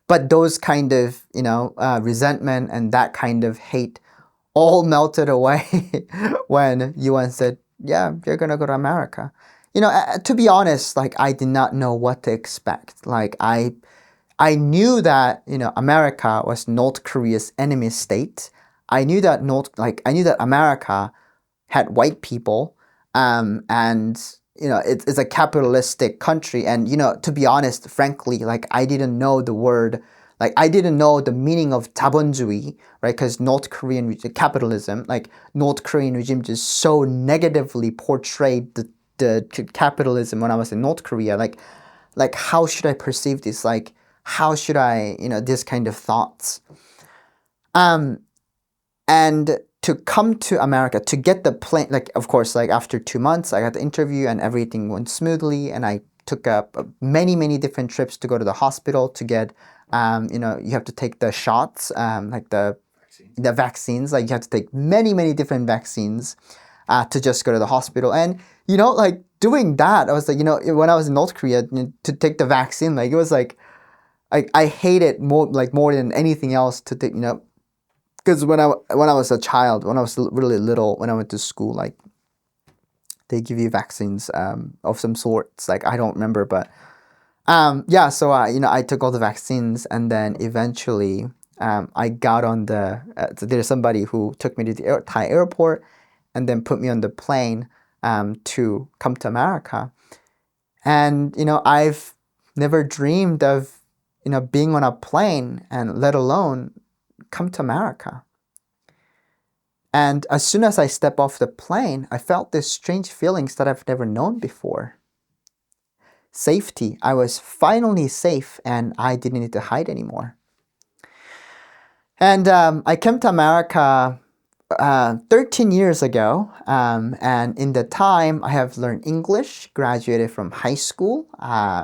but those kind of, resentment and that kind of hate all melted away when UN said, yeah, you're going to go to America. To be honest, like, I did not know what to expect. Like, I knew that, America was North Korea's enemy state. I knew that America had white people, and it's a capitalistic country. And to be honest, frankly, like, I didn't know the word, like, I didn't know the meaning of 자본주의, right? Because North Korean capitalism, like, North Korean regime just so negatively portrayed the capitalism when I was in North Korea. Like how should I perceive this? Like, how should I, this kind of thoughts. And to come to America, to get the plane, like, of course, like, after 2 months, I got the interview and everything went smoothly. And I took up many, many different trips to go to the hospital to get, you have to take the shots, like the vaccines. Like, you have to take many, many different vaccines to just go to the hospital. And, like, doing that, I was like, when I was in North Korea, to take the vaccine, like, it was like, I hate it more than anything else to take, because when I was a child, when I was really little, when I went to school, like, they give you vaccines of some sorts. Like, I don't remember, but yeah. So I took all the vaccines, and then eventually I got on the. So there's somebody who took me to the Thai airport, and then put me on the plane to come to America. And I've never dreamed of being on a plane, and let alone come to America. And as soon as I step off the plane, I felt these strange feelings that I've never known before. Safety. I was finally safe, and I didn't need to hide anymore. And I came to America 13 years ago, and in the time I have learned English, graduated from high school,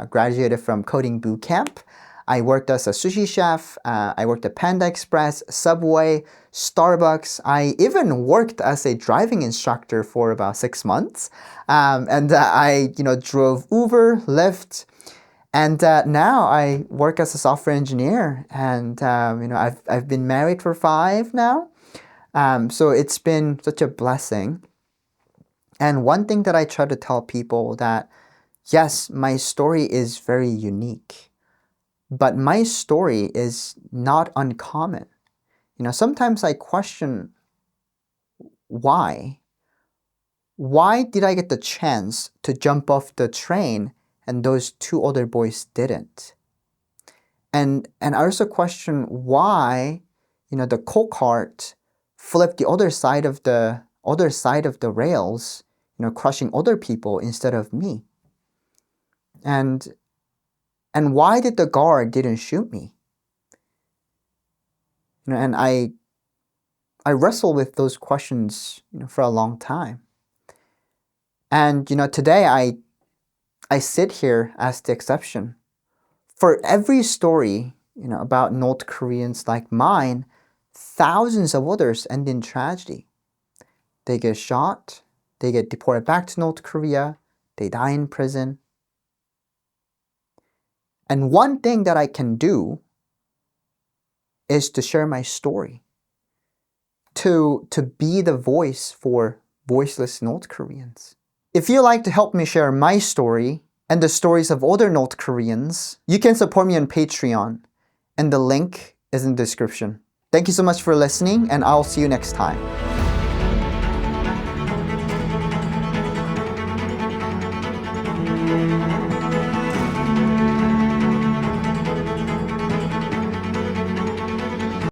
graduated from coding boot camp. I worked as a sushi chef, I worked at Panda Express, Subway, Starbucks. I even worked as a driving instructor for about 6 months. And I drove Uber, Lyft, and now I work as a software engineer. And I've been married for 5 now. So it's been such a blessing. And one thing that I try to tell people that, yes, my story is very unique. But my story is not uncommon. Sometimes I question why. Why did I get the chance to jump off the train and those two other boys didn't? And I also question why, the Go-Kart flipped the other side of the rails, crushing other people instead of me. And why did the guard didn't shoot me? And I wrestle with those questions, for a long time. And today I sit here as the exception. For every story, about North Koreans like mine, thousands of others end in tragedy. They get shot, they get deported back to North Korea, they die in prison. And one thing that I can do is to share my story, to be the voice for voiceless North Koreans. If you'd like to help me share my story and the stories of other North Koreans, you can support me on Patreon, and the link is in the description. Thank you so much for listening, and I'll see you next time.